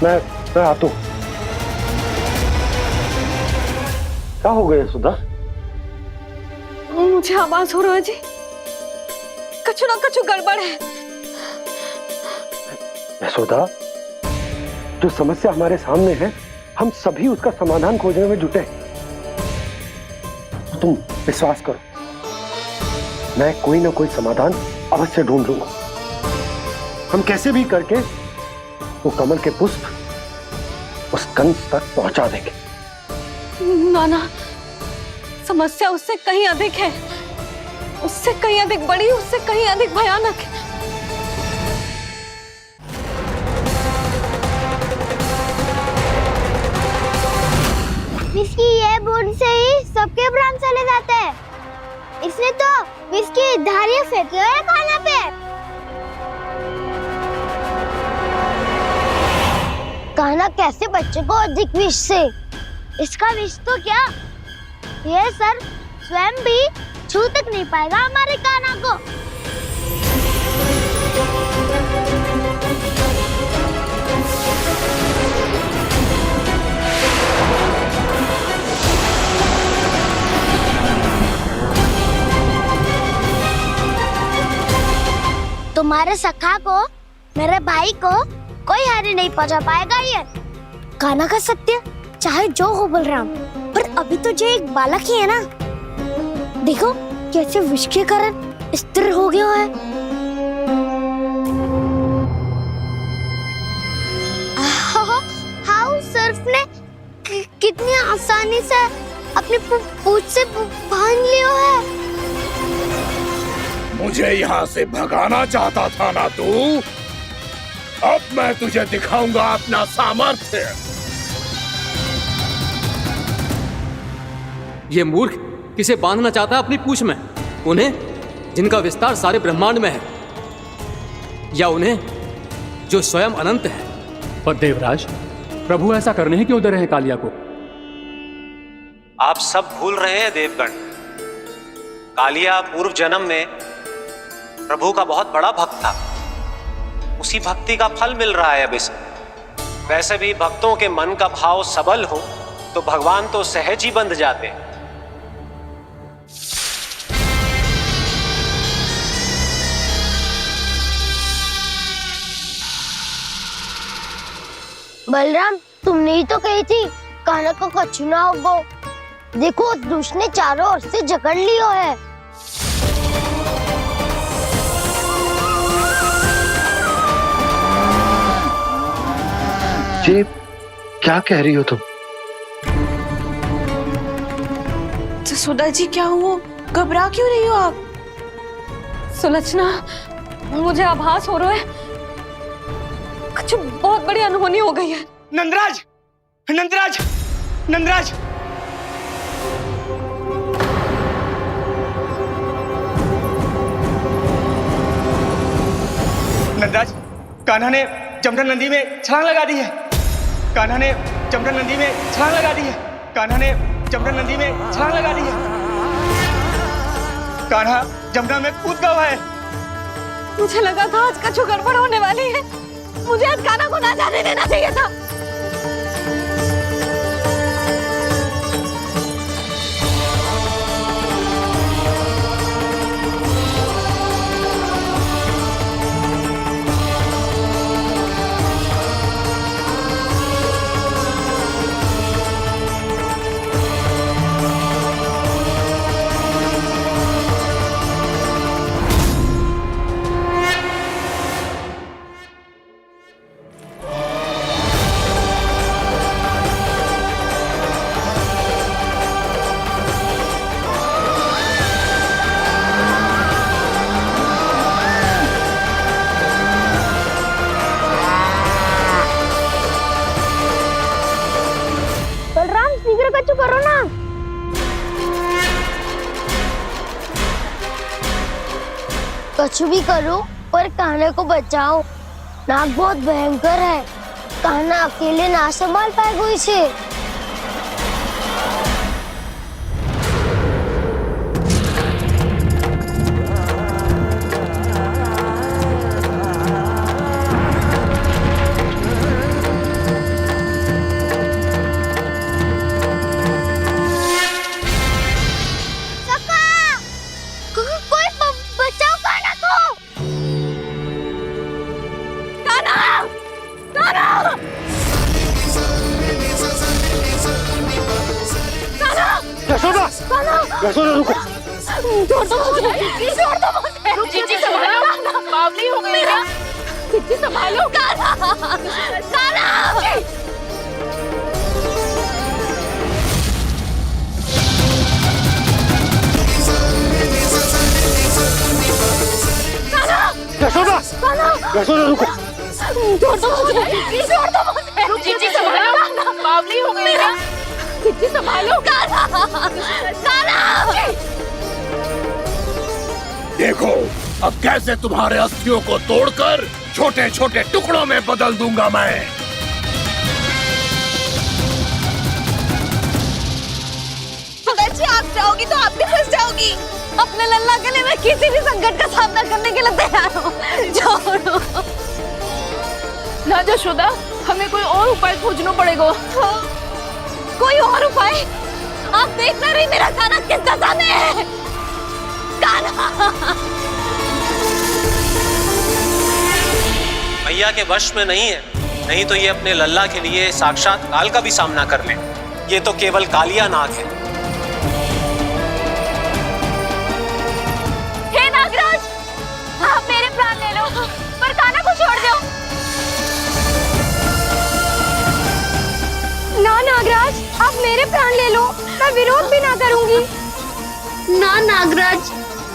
मैं आता हूँ। क्या हो गया सुधा? मुझे आवाज हो रहा है जी, कछु ना कछु गड़बड़ है। यशोदा, जो समस्या हमारे सामने है, हम सभी उसका समाधान खोजने में जुटे। तुम विश्वास करो, मैं कोई ना कोई समाधान अवश्य ढूंढ लूंगा। हम कैसे भी करके वो कमल के पुष्प उस कंस तक पहुंचा देंगे। नाना, समस्या उससे कहीं अधिक है, उससे कहीं अधिक बड़ी, उससे कहीं अधिक भयानक है। इसकी ये बूंद से ही सबके प्राण चले जाते हैं। इसने तो विष की धारियां फेंकी है खाना पे। कान्हा कैसे बच्चे को अधिक विष से? इसका विष तो क्या, ये सर स्वयं भी छू तक नहीं पाएगा हमारे कान्हा को। तुम्हारे सखा को, मेरे भाई को कोई हानि नहीं पहुंचा पाएगा। ये कान्हा का सत्य चाहे जो हो बलराम, पर अभी तो जो एक बालक ही है ना। देखो कैसे विष के कारण स्थिर हो गया है। हाउ सर्फ ने कितनी आसानी से अपनी पूंछ से बांध लिया है। मुझे यहाँ से भगाना चाहता था ना तू? अब मैं तुझे दिखाऊंगा अपना सामर्थ्य। ये मूर्ख किसे बांधना चाहता है अपनी पूंछ में? उन्हें जिनका विस्तार सारे ब्रह्मांड में है, या उन्हें जो स्वयं अनंत है? पर देवराज, प्रभु ऐसा करने ही क्यों दे रहे हैं कालिया को? आप सब भूल रहे हैं देवगण, कालिया पूर्व जन्म में प्रभु का बहुत बड़ा भक्त था। उसी भक्ति का फल मिल रहा है अब इसे। वैसे भी भक्तों के मन का भाव सबल हो तो भगवान तो सहज ही बंध जाते हैं। बलराम, तुमने ही तो कही थी कान्हा को कछु ना होगो। देखो दुष्ट ने चारों ओर से जकड़ लियो है। ये क्या कह रही हो तुम? जसोदा जी, क्या हुआ? घबरा क्यों रही हो आप? सुलक्षणा, मुझे आभास हो रहा है कुछ बहुत बड़ी अनहोनी हो गई है। नंदराज, नंदराज, नंदराज! नंदराज, कान्हा ने जमदन नदी में छलांग लगा दी है। कान्हा ने जमदन नदी में छलांग लगा दी है। कान्हा ने जमदन नदी में छलांग लगा दी है। कान्हा जमुना में कूद गया है। मुझे लगा था आज कछु गड़बड़ होने वाली है। मुझे आज कान्हा को ना जाने देना चाहिए था। करो ना। कुछ भी करो पर कान्हा को बचाओ। नाग बहुत भयंकर है। कान्हा अकेले ना संभाल पाएगा इसे। यशोदा रुको। छोड़ दो मुझे, छोड़ दो मुझे। जीजी संभालो, बावली हो गई है। जीजी संभालो। कान्हा, कान्हा। यशोदा, यशोदा रुको। छोड़ दो मुझे, छोड़ दो मुझे। जीजी संभालो, बावली हो गई है। जीजी संभालो। कान्हा, कान्हा। देखो अब कैसे तुम्हारे अस्थियों को तोड़कर छोटे छोटे टुकड़ों में बदल दूंगा मैं। सुदाची, आप जाओगी तो आप भी फंस जाओगी। अपने लल्ला के लिए मैं किसी भी संकट का सामना करने के लिए तैयार हूँ। छोड़ो ना यशोदा, हमें कोई और उपाय खोजना पड़ेगा। कोई और उपाय? आप देख ना रही मेरा कान्हा किस दशा में है। कान्हा मैया के वश में नहीं है, नहीं तो ये अपने लल्ला के लिए साक्षात काल का भी सामना कर ले। ये तो केवल कालिया नाग है। हे नागराज, आप मेरे प्राण ले लो पर कान्हा को छोड़ दो। ना नागराज, आप मेरे प्राण ले लो, मैं विरोध भी ना करूंगी। ना नागराज,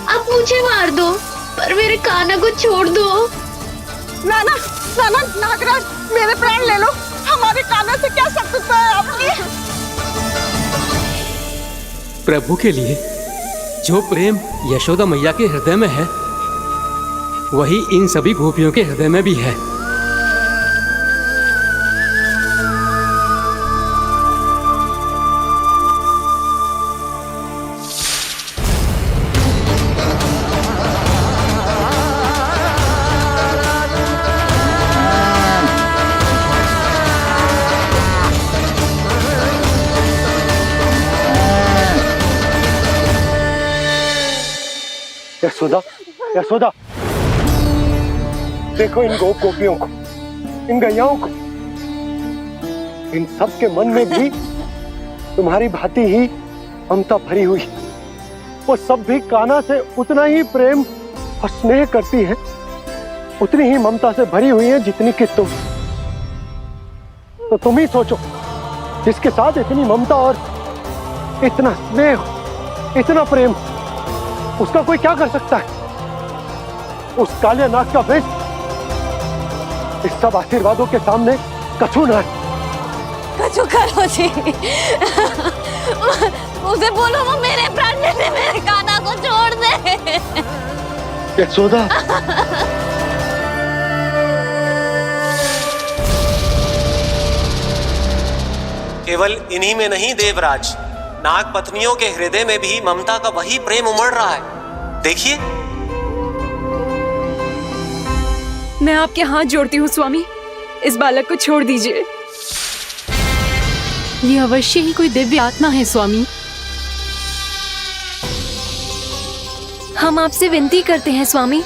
आप मुझे मार दो पर मेरे कान्हा को छोड़ दो। ना ना ना ना नागराज, मेरे प्राण ले लो। हमारे कान्हा से क्या शत्रुता है आपकी? प्रभु के लिए जो प्रेम यशोदा मैया के हृदय में है वही इन सभी गोपियों के हृदय में भी है। यशोदा, यशोदा, देखो इन गोपियों को, इन गैयाओं को, इन सब के मन में भी तुम्हारी भांति ही ममता भरी हुई। वो सब भी कान्हा से उतना ही प्रेम और स्नेह करती है, उतनी ही ममता से भरी हुई है जितनी कि तुम। तो तुम ही सोचो, जिसके साथ इतनी ममता और इतना स्नेह, इतना प्रेम, उसका कोई क्या कर सकता है? उस काले नाग का वेश इस सब आशीर्वादों के सामने कछु ना है। कछु करो जी। उसे बोलो वो मेरे प्राण में से मेरे कान्हा को छोड़ दे। यशोदा, केवल इन्हीं में नहीं देवराज, नाग पत्नियों के हृदय में भी ममता का वही प्रेम उमड़ रहा है। देखिए। मैं आपके हाथ जोड़ती हूँ स्वामी, इस बालक को छोड़ दीजिए। ये अवश्य ही कोई दिव्य आत्मा है स्वामी। हम आपसे विनती करते हैं स्वामी,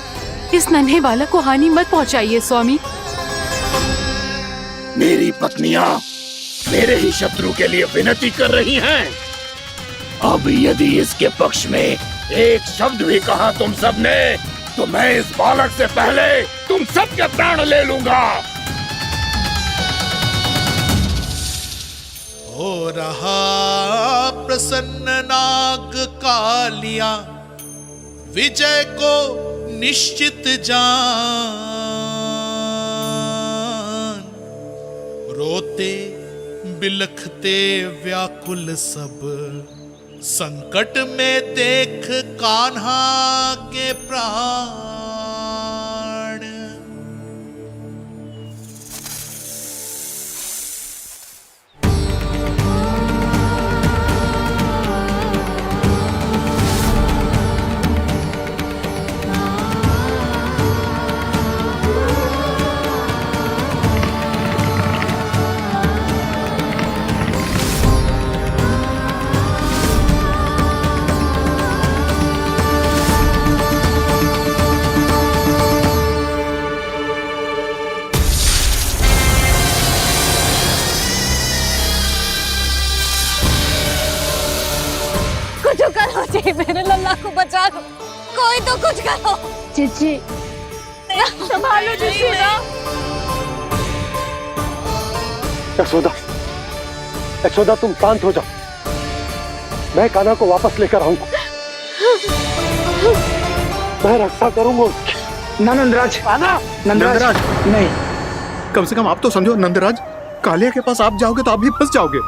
इस नन्हे बालक को हानि मत पहुंचाइए स्वामी। मेरी पत्नियां मेरे ही शत्रु के लिए विनती कर रही हैं। अब यदि इसके पक्ष में एक शब्द भी कहा तुम सबने, तो मैं इस बालक से पहले तुम सबके प्राण ले लूंगा। हो रहा प्रसन्न नाग कालिया, विजय को निश्चित जान। रोते बिलखते व्याकुल सब, संकट में देख कान्हा के प्राण। मेरे लल्ला को बचा लो, कोई तो कुछ करो। जीजी, संभालो जीजी। यशोदा, यशोदा तुम शांत हो जाओ, मैं कान्हा को वापस लेकर आऊंगा। मैं रक्षा करूंगा उसकी। ना नंदराज, नंदराज नहीं, कम से कम आप तो समझो नंदराज, कालिया के पास आप जाओगे तो आप भी फंस जाओगे।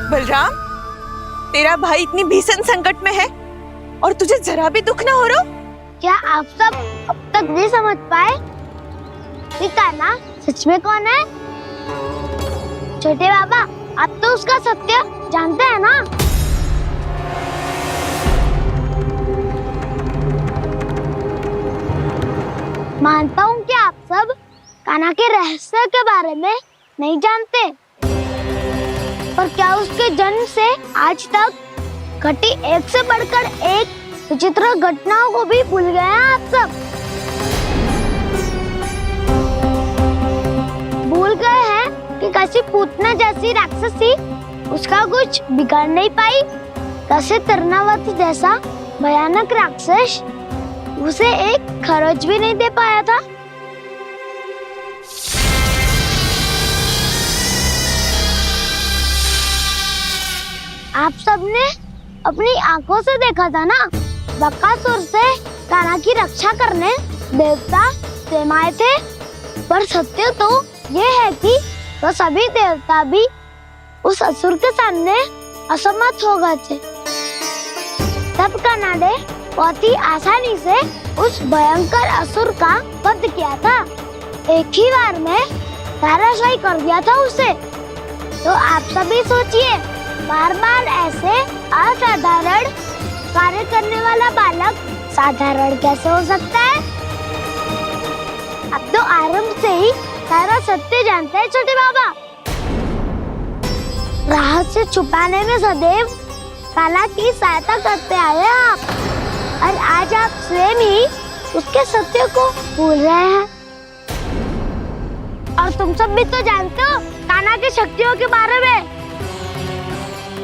बलराम, तेरा भाई इतनी भीषण संकट में है और तुझे जरा भी दुख ना हो रहा? क्या आप सब अब तक नहीं समझ पाए कि कान्हा सच में कौन है? छोटे बाबा, आप तो उसका सत्य जानते हैं ना? मानता हूँ कि आप सब कान्हा के रहस्य के बारे में नहीं जानते, पर क्या उसके जन्म से आज तक घटी एक से बढ़कर एक विचित्र घटनाओं को भी भूल गए हैं आप सब? भूल गए हैं कि कैसी पूतना जैसी राक्षसी उसका कुछ बिगाड़ नहीं पाई, कैसे तरनावती जैसा भयानक राक्षस उसे एक खरोच भी नहीं दे पाया था। आप सबने अपनी आंखों से देखा था ना, बकासुर से कान्हा की रक्षा करने देवता स्वयं आए थे, पर सत्य तो ये है कि वो सभी देवता भी उस असुर के सामने असमर्थ हो गए थे। तब कनाडे बहुत ही आसानी से उस भयंकर असुर का वध किया था। एक ही बार में धराशायी कर दिया था उसे। तो आप सभी सोचिए, बार बार ऐसे असाधारण कार्य करने वाला बालक साधारण कैसे हो सकता है? अब तो आरंभ से ही सारा सत्य जानते हैं छोटे बाबा। रहस्य छुपाने में सदैव काला की सहायता करते आए हैं आप, और आज आप स्वयं ही उसके सत्य को भूल रहे हैं। और तुम सब भी तो जानते हो कान्हा की शक्तियों के बारे में।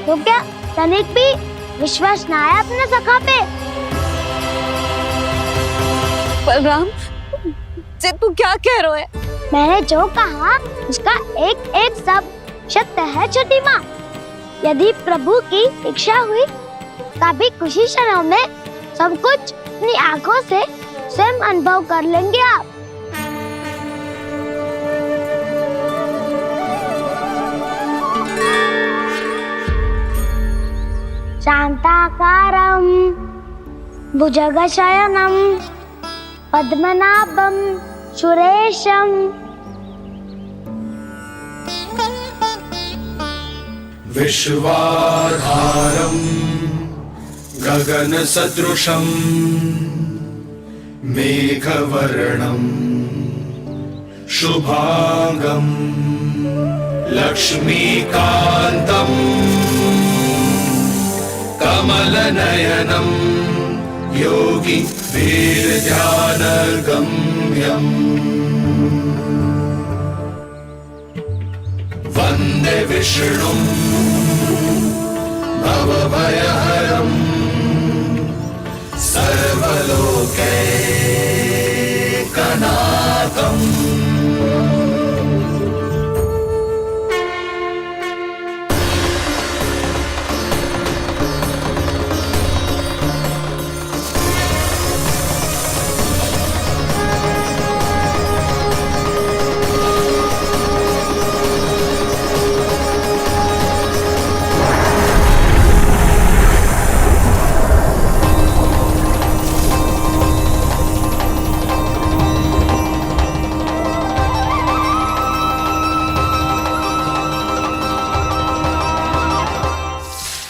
तो क्या तनिक भी विश्वास ना है अपने सखा पे? बलराम, जे तू क्या कह रहे है? मैंने जो कहा उसका एक एक शब्द सत्य है छोटी माँ। यदि प्रभु की इच्छा हुई तभी कुछ ही क्षणों में सब कुछ अपनी आंखों से स्वयं अनुभव कर लेंगे आप। शांताकारं भुजगशयनं पद्मनाभं सुरेशं विश्वाधारं गगनसदृशं मेघवर्णं शुभांगं लक्ष्मीकान्तं कमलनयनं योगी वीरध्यानगम्यं वन्दे विष्णुं भवभयहरं सर्वलोकैकनाथम्।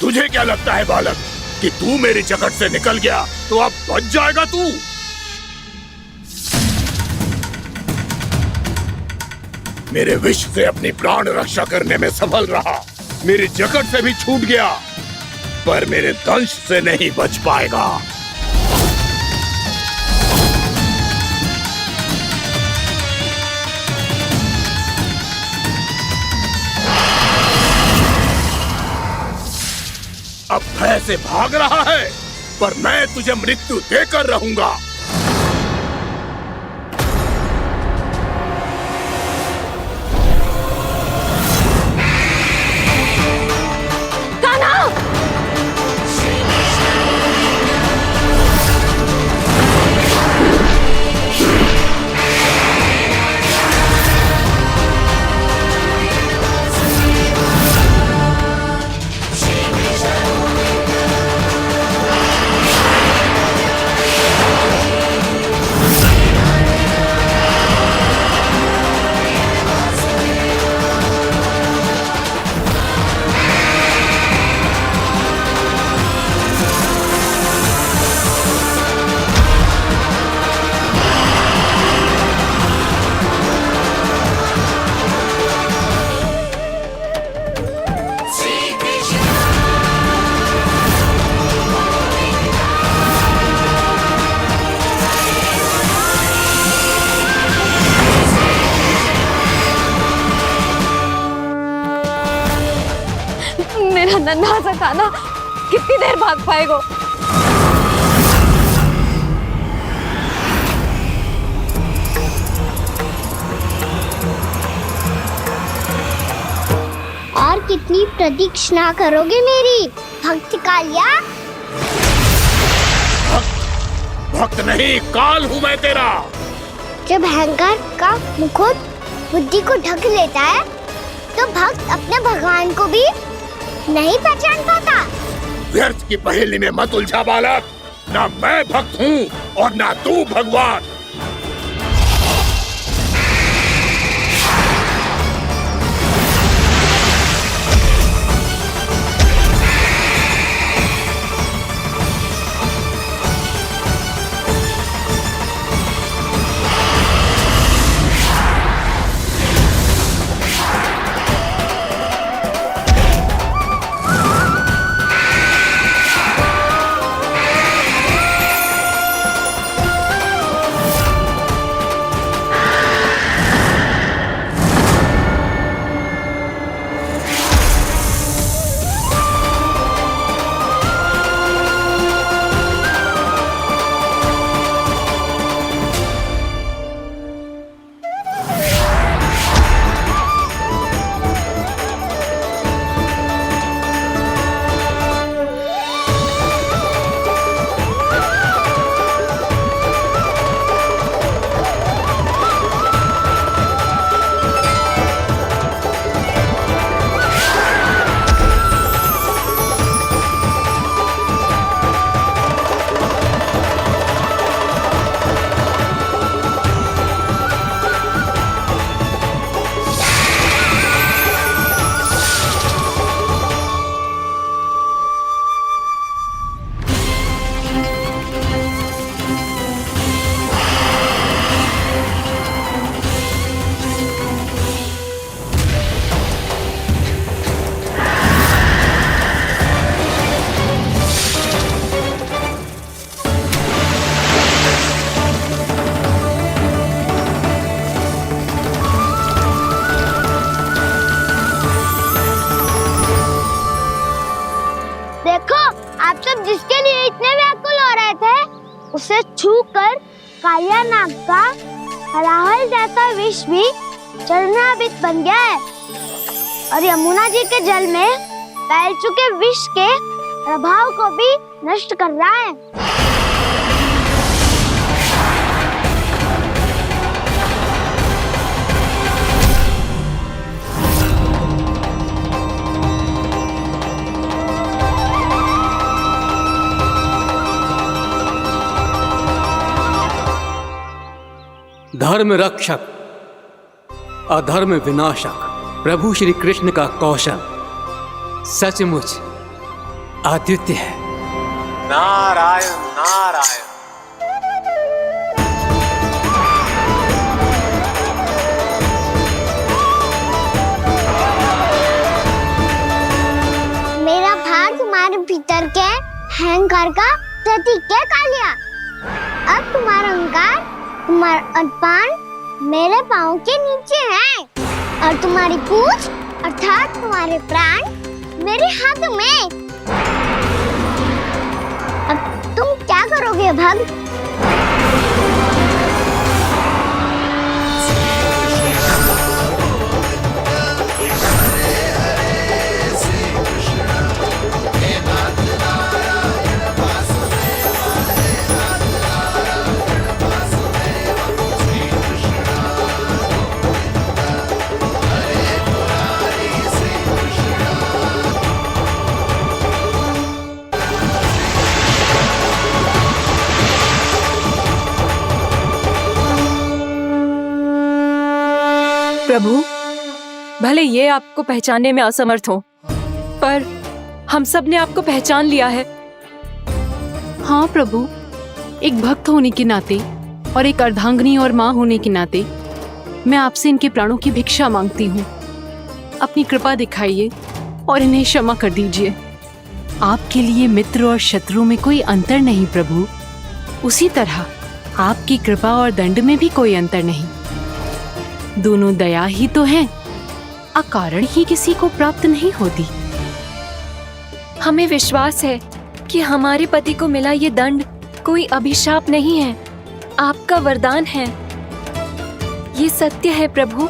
तुझे क्या लगता है बालक कि तू मेरी जकड़ से निकल गया तो अब बच जाएगा तू? मेरे विष से अपनी प्राण रक्षा करने में सफल रहा, मेरी जकड़ से भी छूट गया, पर मेरे दंश से नहीं बच पाएगा। अब भय से भाग रहा है, पर मैं तुझे मृत्यु देकर रहूंगा। मेरा नन्हा सा कान्हा कितनी देर भाग पाएगा? और कितनी प्रतीक्षा करोगे मेरी भक्त कालिया? भक्त नहीं, काल हूं मैं तेरा। जब अहंकार का मुकुट बुद्धि को ढक लेता है तो भक्त अपने भगवान को भी नहीं पहचान पाता। व्यर्थ की पहेली में मत उलझा बालक। ना मैं भक्त हूँ और ना तू भगवान। जिसके लिए इतने व्याकुल हो रहे थे, उसे छूकर कालिया नाग का हलाहल जैसा विष भी चरणामृत बन गया है और यमुना जी के जल में फैल चुके विष के प्रभाव को भी नष्ट कर रहा है। धर्म रक्षक अधर्म विनाशक प्रभु श्री कृष्ण का कौशल सचमुच अद्वितीय है। नारायण नारायण। मेरा भाग तुम्हारे भीतर के अहंकार का प्रतीक है कालिया। अब तुम्हारा अहंकार, तुम्हारा अनपान मेरे पाँव के नीचे है और तुम्हारी पूंछ अर्थात तुम्हारे प्राण मेरे हाथ में। अब तुम क्या करोगे भक्त? प्रभु, भले ये आपको पहचानने में असमर्थ हो, पर हम सब ने आपको पहचान लिया है। हाँ प्रभु, एक भक्त होने के नाते और एक अर्धांगिनी और माँ होने के नाते मैं आपसे इनके प्राणों की भिक्षा मांगती हूँ। अपनी कृपा दिखाइए और इन्हें क्षमा कर दीजिए। आपके लिए मित्र और शत्रु में कोई अंतर नहीं प्रभु। उसी तरह आपकी कृपा और दंड में भी कोई अंतर नहीं। दोनों दया ही तो हैं, अकारण ही किसी को प्राप्त नहीं होती। हमें विश्वास है कि हमारे पति को मिला ये दंड कोई अभिशाप नहीं है, आपका वरदान है। ये सत्य है प्रभु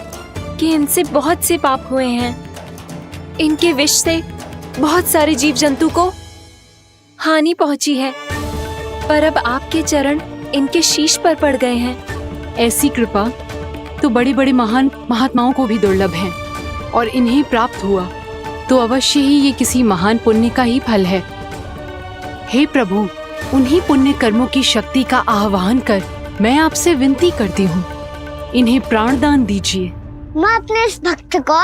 कि इनसे बहुत से पाप हुए हैं। इनके विष से बहुत सारे जीव जंतु को हानि पहुंची है, पर अब आपके चरण इनके शीश पर पड़ गए हैं। ऐसी कृपा तो बड़े बड़े महान महात्माओं को भी दुर्लभ है, और इन्हें प्राप्त हुआ तो अवश्य ही ये किसी महान पुण्य का ही फल है। हे प्रभु, उन्हीं पुण्य कर्मों की शक्ति का आह्वान कर मैं आपसे विनती करती हूँ, इन्हें प्राण दान दीजिए। मैं अपने इस भक्त को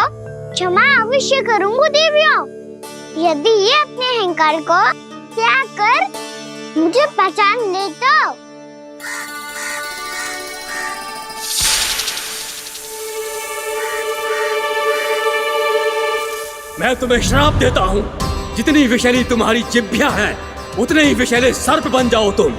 क्षमा अवश्य करूंगी देवियों, यदि ये अपने अहंकार को त्याग कर मुझे पहचान ले तो। मैं तुम्हें श्राप देता हूँ, जितनी विषैली तुम्हारी जिह्वा है उतने ही विषैले सर्प बन जाओ तुम।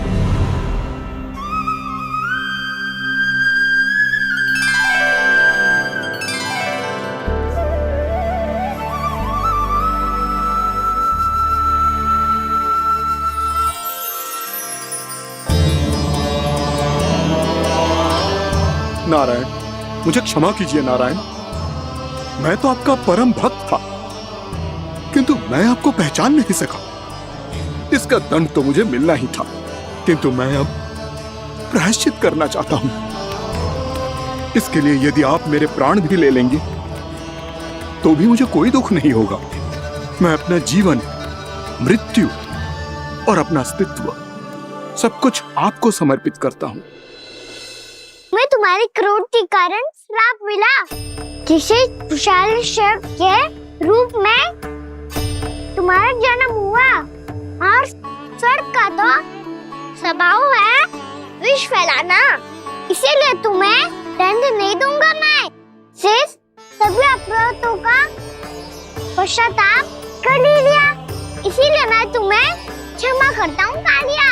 नारायण, मुझे क्षमा कीजिए नारायण। मैं तो आपका परम भक्त था, किंतु मैं आपको पहचान नहीं सका। इसका दंड तो मुझे मिलना ही था, किंतु मैं अब प्रायश्चित करना चाहता हूं। इसके लिए यदि आप मेरे प्राण भी ले लेंगे तो भी मुझे कोई दुख नहीं होगा। मैं अपना जीवन, मृत्यु और अपना अस्तित्व सब कुछ आपको समर्पित करता हूं। मैं तुम्हारी क्रोध के कारण श्राप मिला, जिसे विशाल सर्प के रूप में तुम्हारा जन्म हुआ, और सर्प का तो स्वभाव है विष फैलाना, इसीलिए तुम्हें दंड नहीं दूंगा। मैं सिर्फ सभी अपराधों का पश्चाताप कर लिया, इसीलिए मैं तुम्हें क्षमा करता हूँ कालिया।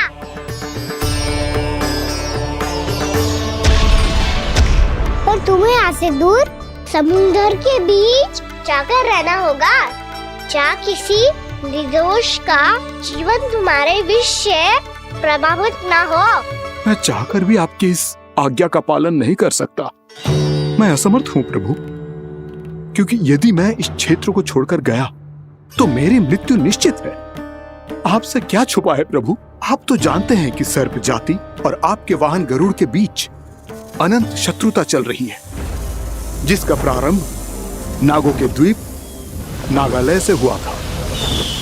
पर तुम्हें यहाँ से दूर समुद्र के बीच जाकर रहना होगा, जहाँ किसी निर्दोष का जीवन तुम्हारे विष से प्रभावित ना हो। मैं चाहकर भी आपकी इस आज्ञा का पालन नहीं कर सकता। मैं असमर्थ हूँ प्रभु, क्योंकि यदि मैं इस क्षेत्र को छोड़कर गया तो मेरी मृत्यु निश्चित है। आपसे क्या छुपा है प्रभु? आप तो जानते हैं कि सर्प जाति और आपके वाहन गरुड़ के बीच अनंत शत्रुता चल रही है, जिसका प्रारंभ नागों के द्वीप नागालय से हुआ था।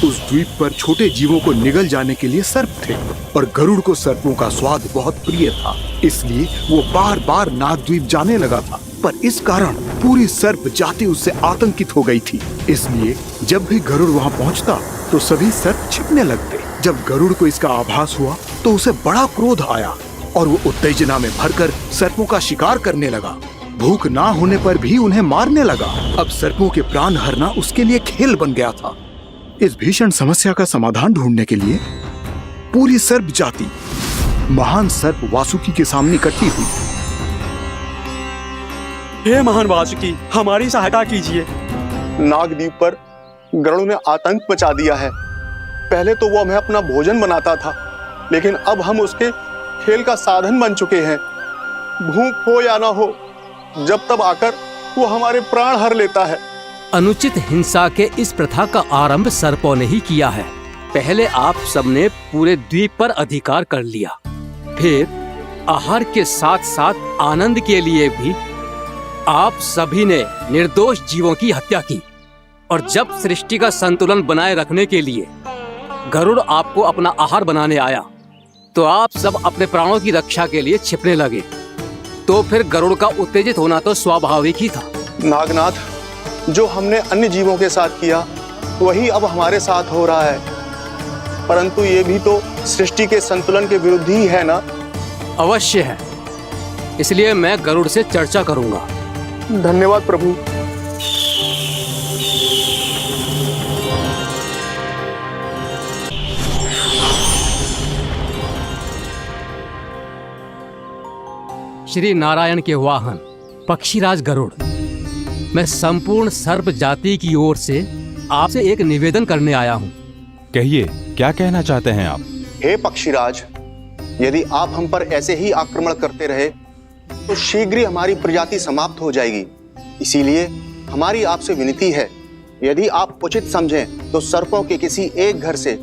उस द्वीप पर छोटे जीवों को निगल जाने के लिए सर्प थे, और गरुड़ को सर्पों का स्वाद बहुत प्रिय था, इसलिए वो बार बार नागद्वीप जाने लगा था। पर इस कारण पूरी सर्प जाति उससे आतंकित हो गई थी, इसलिए जब भी गरुड़ वहां पहुंचता तो सभी सर्प छिपने लगते। जब गरुड़ को इसका आभास हुआ तो उसे बड़ा क्रोध आया, और वो उत्तेजना में भरकर सर्पों का शिकार करने लगा। भूख ना होने पर भी उन्हें मारने लगा। अब सर्पों के प्राण हरना उसके लिए खेल बन गया था। इस भीषण समस्या का समाधान ढूंढने के लिए पूरी सर्प जाति महान सर्प वासुकी के सामने इकट्ठी हुई। हे महान वासुकी, हमारी सहायता कीजिए। नागद्वीप पर गरुड़ ने आतंक मचा दिया है। पहले तो वो हमें अपना भोजन बनाता था, लेकिन अब हम उसके खेल का साधन बन चुके हैं। भूख हो या ना हो, जब तब आकर वो हमारे प्राण हर लेता है। अनुचित हिंसा के इस प्रथा का आरंभ सर्पों ने ही किया है। पहले आप सबने पूरे द्वीप पर अधिकार कर लिया, फिर आहार के साथ साथ आनंद के लिए भी आप सभी ने निर्दोष जीवों की हत्या की। और जब सृष्टि का संतुलन बनाए रखने के लिए गरुड़ आपको अपना आहार बनाने आया, तो आप सब अपने प्राणों की रक्षा के लिए छिपने लगे। तो फिर गरुड़ का उत्तेजित होना तो स्वाभाविक ही था। नागनाथ, जो हमने अन्य जीवों के साथ किया वही अब हमारे साथ हो रहा है, परंतु ये भी तो सृष्टि के संतुलन के विरुद्ध ही है ना? अवश्य है, इसलिए मैं गरुड़ से चर्चा करूंगा। धन्यवाद प्रभु। श्री नारायण के वाहन पक्षीराज गरुड़, मैं संपूर्ण सर्प जाति की ओर से आपसे एक निवेदन करने आया हूँ। कहिए, क्या कहना चाहते हैं आप? हे पक्षीराज, यदि आप हम पर ऐसे ही आक्रमण करते रहे तो शीघ्र ही हमारी प्रजाति समाप्त हो जाएगी। इसीलिए हमारी आपसे विनती है, यदि आप उचित समझें तो सर्पों के किसी एक घर से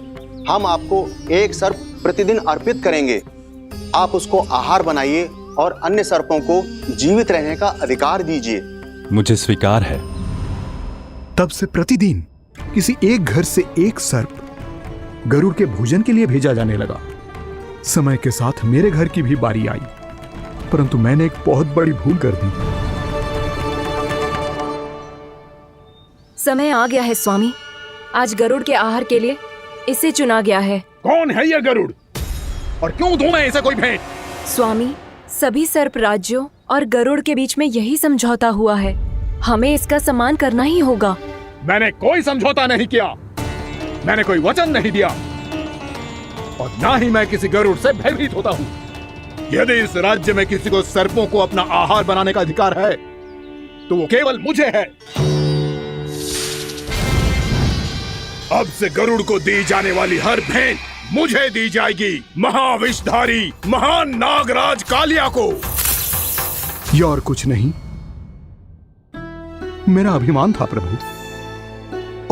हम आपको एक सर्प प्रतिदिन अर्पित करेंगे। आप उसको आहार बनाइए और अन्य सर्पों को जीवित रहने का अधिकार दीजिए। मुझे स्वीकार है। तब से प्रतिदिन किसी एक घर से एक सर्प गरुड़ के भोजन के लिए भेजा जाने लगा। समय के साथ मेरे घर की भी बारी आई, परंतु मैंने एक बहुत बड़ी भूल कर दी। समय आ गया है स्वामी, आज गरुड़ के आहार के लिए इसे चुना गया है। कौन है यह गरुड़ और क्यों दूं मैं इसे कोई भेंट? स्वामी, सभी सर्प राज्यों और गरुड़ के बीच में यही समझौता हुआ है, हमें इसका सम्मान करना ही होगा। मैंने कोई समझौता नहीं किया, मैंने कोई वचन नहीं दिया और ना ही मैं किसी गरुड़ से भयभीत होता हूँ। यदि इस राज्य में किसी को सर्पों को अपना आहार बनाने का अधिकार है तो वो केवल मुझे है। अब से गरुड़ को दी जाने वाली हर भेंट मुझे दी जाएगी, महाविषधारी महान नागराज कालिया को। यह और कुछ नहीं, मेरा अभिमान था प्रभु,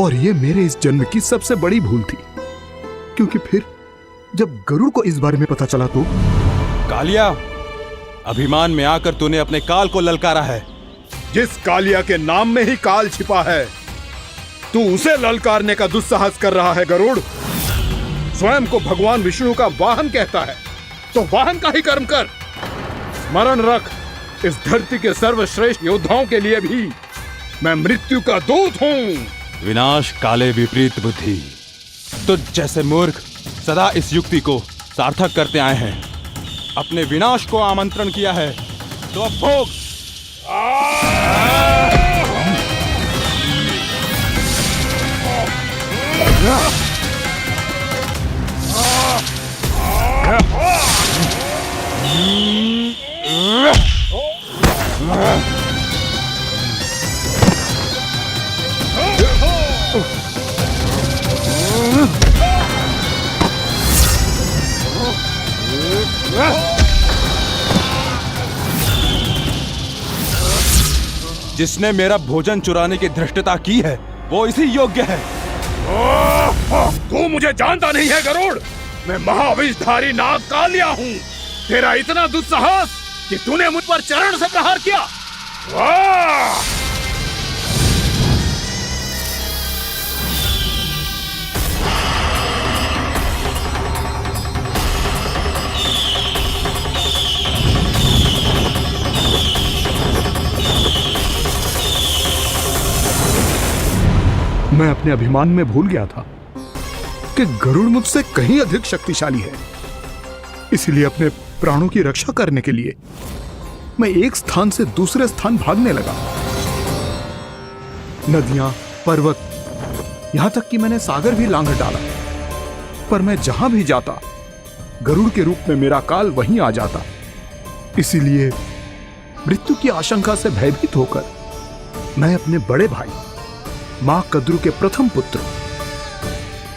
और यह मेरे इस जन्म की सबसे बड़ी भूल थी, क्योंकि फिर जब गरुड़ को इस बारे में पता चला तो। कालिया, अभिमान में आकर तूने अपने काल को ललकारा है। जिस कालिया के नाम में ही काल छिपा है, तू उसे ललकारने का दुस्साहस कर रहा है गरुड़। स्वयं को भगवान विष्णु का वाहन कहता है तो वाहन का ही कर्म कर। स्मरण रख, इस धरती के सर्वश्रेष्ठ योद्धाओं के लिए भी मैं मृत्यु का दूत हूँ। विनाश काले विपरीत बुद्धि। तो जैसे मूर्ख सदा इस युक्ति को सार्थक करते आए हैं, अपने विनाश को आमंत्रण किया है तो अब भोग। जिसने मेरा भोजन चुराने की धृष्टता की है वो इसी योग्य है। तू मुझे जानता नहीं है गरुड़, मैं महाविषधारी नाग कालिया हूँ। तेरा इतना दुस्साहस कि तूने मुझ पर चरण से प्रहार किया। वाह! मैं अपने अभिमान में भूल गया था कि गरुड़ मुझसे कहीं अधिक शक्तिशाली है। इसलिए अपने प्राणों की रक्षा करने के लिए मैं एक स्थान से दूसरे स्थान भागने लगा। नदियां, पर्वत, यहां तक कि मैंने सागर भी लांघ डाला, पर मैं जहां भी जाता गरुड़ के रूप में मेरा काल वहीं आ जाता। इसीलिए मृत्यु की आशंका से भयभीत होकर मैं अपने बड़े भाई मां कद्रू के प्रथम पुत्र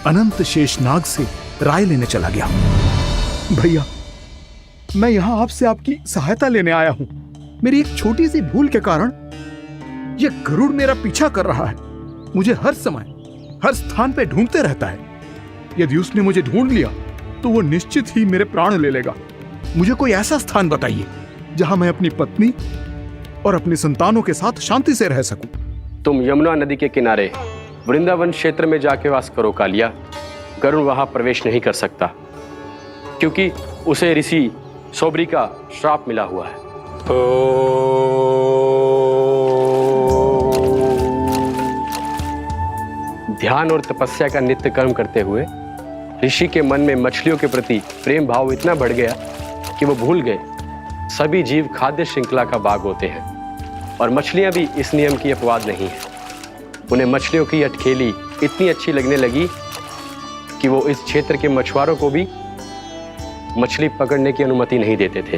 अनंत शेषनाग से राय लेने चला गया। भैया, मैं यहां आपसे आपकी सहायता लेने आया हूं। मेरी एक छोटी सी भूल के कारण यह गरुड़ मेरा पीछा कर रहा है, मुझे हर समय हर स्थान पे ढूंढते रहता है। यदि उसने मुझे ढूंढ लिया तो वो निश्चित ही मेरे प्राण ले लेगा। मुझे कोई ऐसा स्थान बताइए जहां मैं अपनी पत्नी और अपनी संतानों के साथ शांति से रह सकूं। तुम यमुना नदी के किनारे वृंदावन क्षेत्र में जाके वास करो कालिया। गरुड़ वहां प्रवेश नहीं कर सकता, क्योंकि उसे ऋषि सोबरी का श्राप मिला हुआ है। ध्यान और तपस्या का नित्य कर्म करते हुए ऋषि के मन में मछलियों के प्रति प्रेम भाव इतना बढ़ गया कि वो भूल गए सभी जीव खाद्य श्रृंखला का भाग होते हैं, और मछलियां भी इस नियम की अपवाद नहीं है। उन्हें मछलियों की अटखेली इतनी अच्छी लगने लगी कि वो इस क्षेत्र के मछुआरों को भी मछली पकड़ने की अनुमति नहीं देते थे।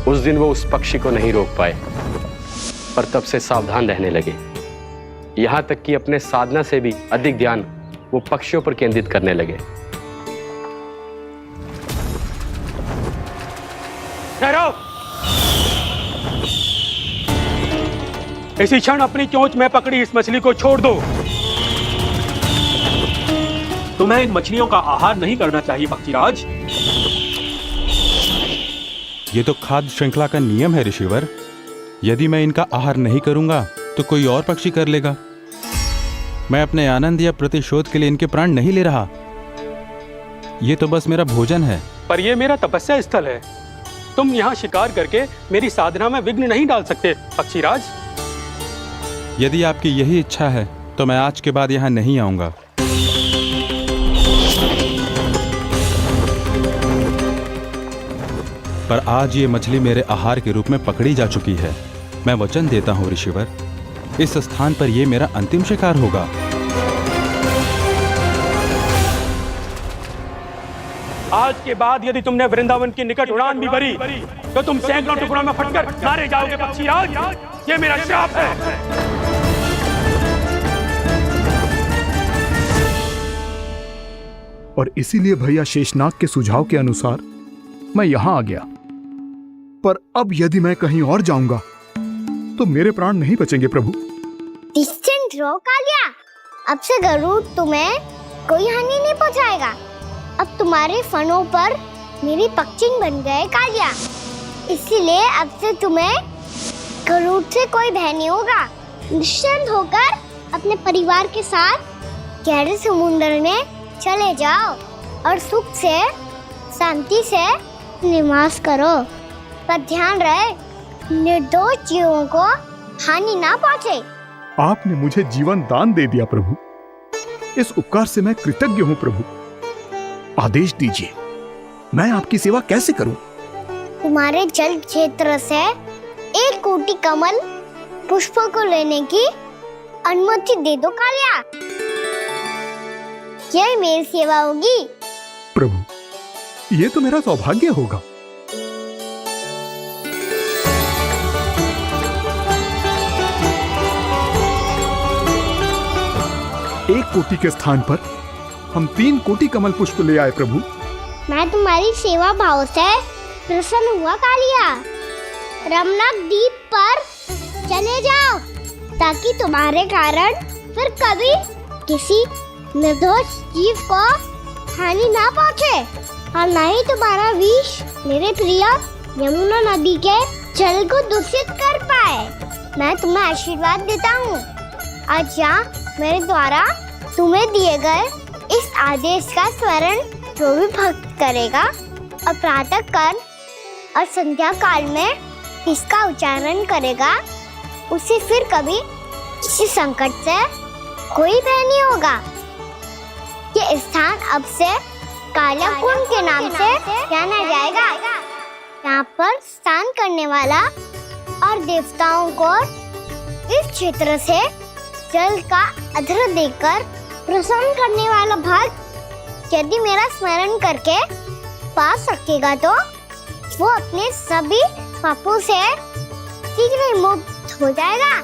उस दिन वो उस पक्षी को नहीं रोक पाए, पर तब से सावधान रहने लगे, यहां तक कि अपने साधना से भी अधिक ध्यान वो पक्षियों पर केंद्रित करने लगे। ठहरो! इसी क्षण अपनी चोंच में पकड़ी इस मछली को छोड़ दो। तुम्हें इन मछलियों का आहार नहीं करना चाहिए पक्षीराज। ये तो खाद्य श्रृंखला का नियम है ऋषिवर। यदि मैं इनका आहार नहीं करूंगा तो कोई और पक्षी कर लेगा। मैं अपने आनंद या प्रतिशोध के लिए इनके प्राण नहीं ले रहा। ये तो बस मेरा भोजन है। पर यह मेरा तपस्या स्थल है। तुम यहाँ शिकार करके मेरी साधना में विघ्न नहीं डाल सकते पक्षीराज। यदि आपकी यही इच्छा है तो मैं आज के बाद यहाँ नहीं आऊंगा। पर आज ये मछली मेरे आहार के रूप में पकड़ी जा चुकी है। मैं वचन देता हूँ ऋषिवर, इस स्थान पर यह मेरा अंतिम शिकार होगा। आज के बाद यदि तुमने वृंदावन की निकट उड़ान भी भरी तो तुम सैकड़ों टुकड़ों में फटकर मारे जाओगे पक्षीराज। ये मेरा श्राप है। और इसीलिए भैया शेषनाग के सुझाव के अनुसार मैं यहां आ गया। पर अब यदि मैं कहीं और जाऊंगा तो मेरे प्राण नहीं बचेंगे प्रभु। डिस्टेंट रहो कालिया। अब से गरुड़ तुम्हें कोई हानि नहीं पहुंचाएगा। अब तुम्हारे फनों पर मेरी पक्षिंग बन गए कालिया। इसीलिए अब से तुम्हें गरुड़ से कोई भय नहीं होगा। निश्चिंत होकर अपने परिवार के साथ गहरे समुद्र में चले जाओ और सुख से शांति से निवास करो। पर ध्यान रहे निर्दोष जीवों को हानि ना पहुंचे। आपने मुझे जीवन दान दे दिया प्रभु। इस उपकार से मैं कृतज्ञ हूँ प्रभु। आदेश दीजिए, मैं आपकी सेवा कैसे करूं? तुम्हारे जल क्षेत्र से 1 कोटि कमल पुष्पों को लेने की अनुमति दे दो कालिया। यह मेरी सेवा होगी। प्रभु, ये तो मेरा सौभाग्य होगा। एक कोटि के स्थान पर हम 3 कोटि कमल पुष्प ले आए प्रभु। मैं तुम्हारी सेवा भाव से प्रसन्न हुआ कालिया। रमनाक द्वीप पर चले जाओ ताकि तुम्हारे कारण फिर कभी किसी निर्दोष जीव को हानि ना पहुंचे और न ही तुम्हारा विष मेरे प्रिय यमुना नदी के जल को दूषित कर पाए। मैं तुम्हें आशीर्वाद देता हूँ। आज यहाँ मेरे द्वारा तुम्हें दिए गए इस आदेश का स्मरण जो भी भक्त करेगा और प्रातः काल और संध्या काल में इसका उच्चारण करेगा, उसे फिर कभी किसी संकट से कोई भय नहीं होगा। ये स्थान अब से काला कुंड के नाम से जाना जाएगा। यहाँ पर स्नान करने वाला और देवताओं को इस क्षेत्र से जल का अर्घ्य देकर प्रसन्न करने वाला भक्त यदि मेरा स्मरण करके पा सकेगा तो वो अपने सभी पापों से शीघ्र ही मुक्त हो जाएगा।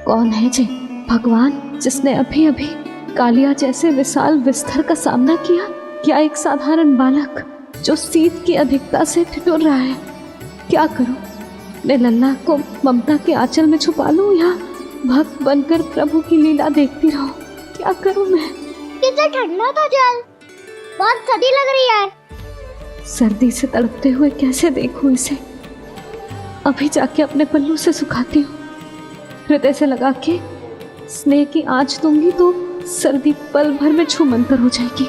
कौन है जी भगवान जिसने अभी अभी कालिया जैसे विशाल विस्तर का सामना किया? क्या एक साधारण बालक जो शीत की अधिकता से ठिठुर रहा है? क्या करूं? मैं लल्ला को ममता के आंचल में छुपा लूं या भक्त बनकर प्रभु की लीला देखती रहूं? क्या करूं मैं? कितना ठंडा था जल, बहुत सर्दी लग रही है। सर्दी से तड़पते हुए कैसे देखूं इसे? अभी जाके अपने पल्लू से सुखाती हूँ। हृदय से लगा के स्नेह की आंच दूंगी तो सर्दी पल भर में छूमंतर हो जाएगी।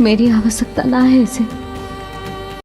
मेरी आवश्यकता ना है इसे।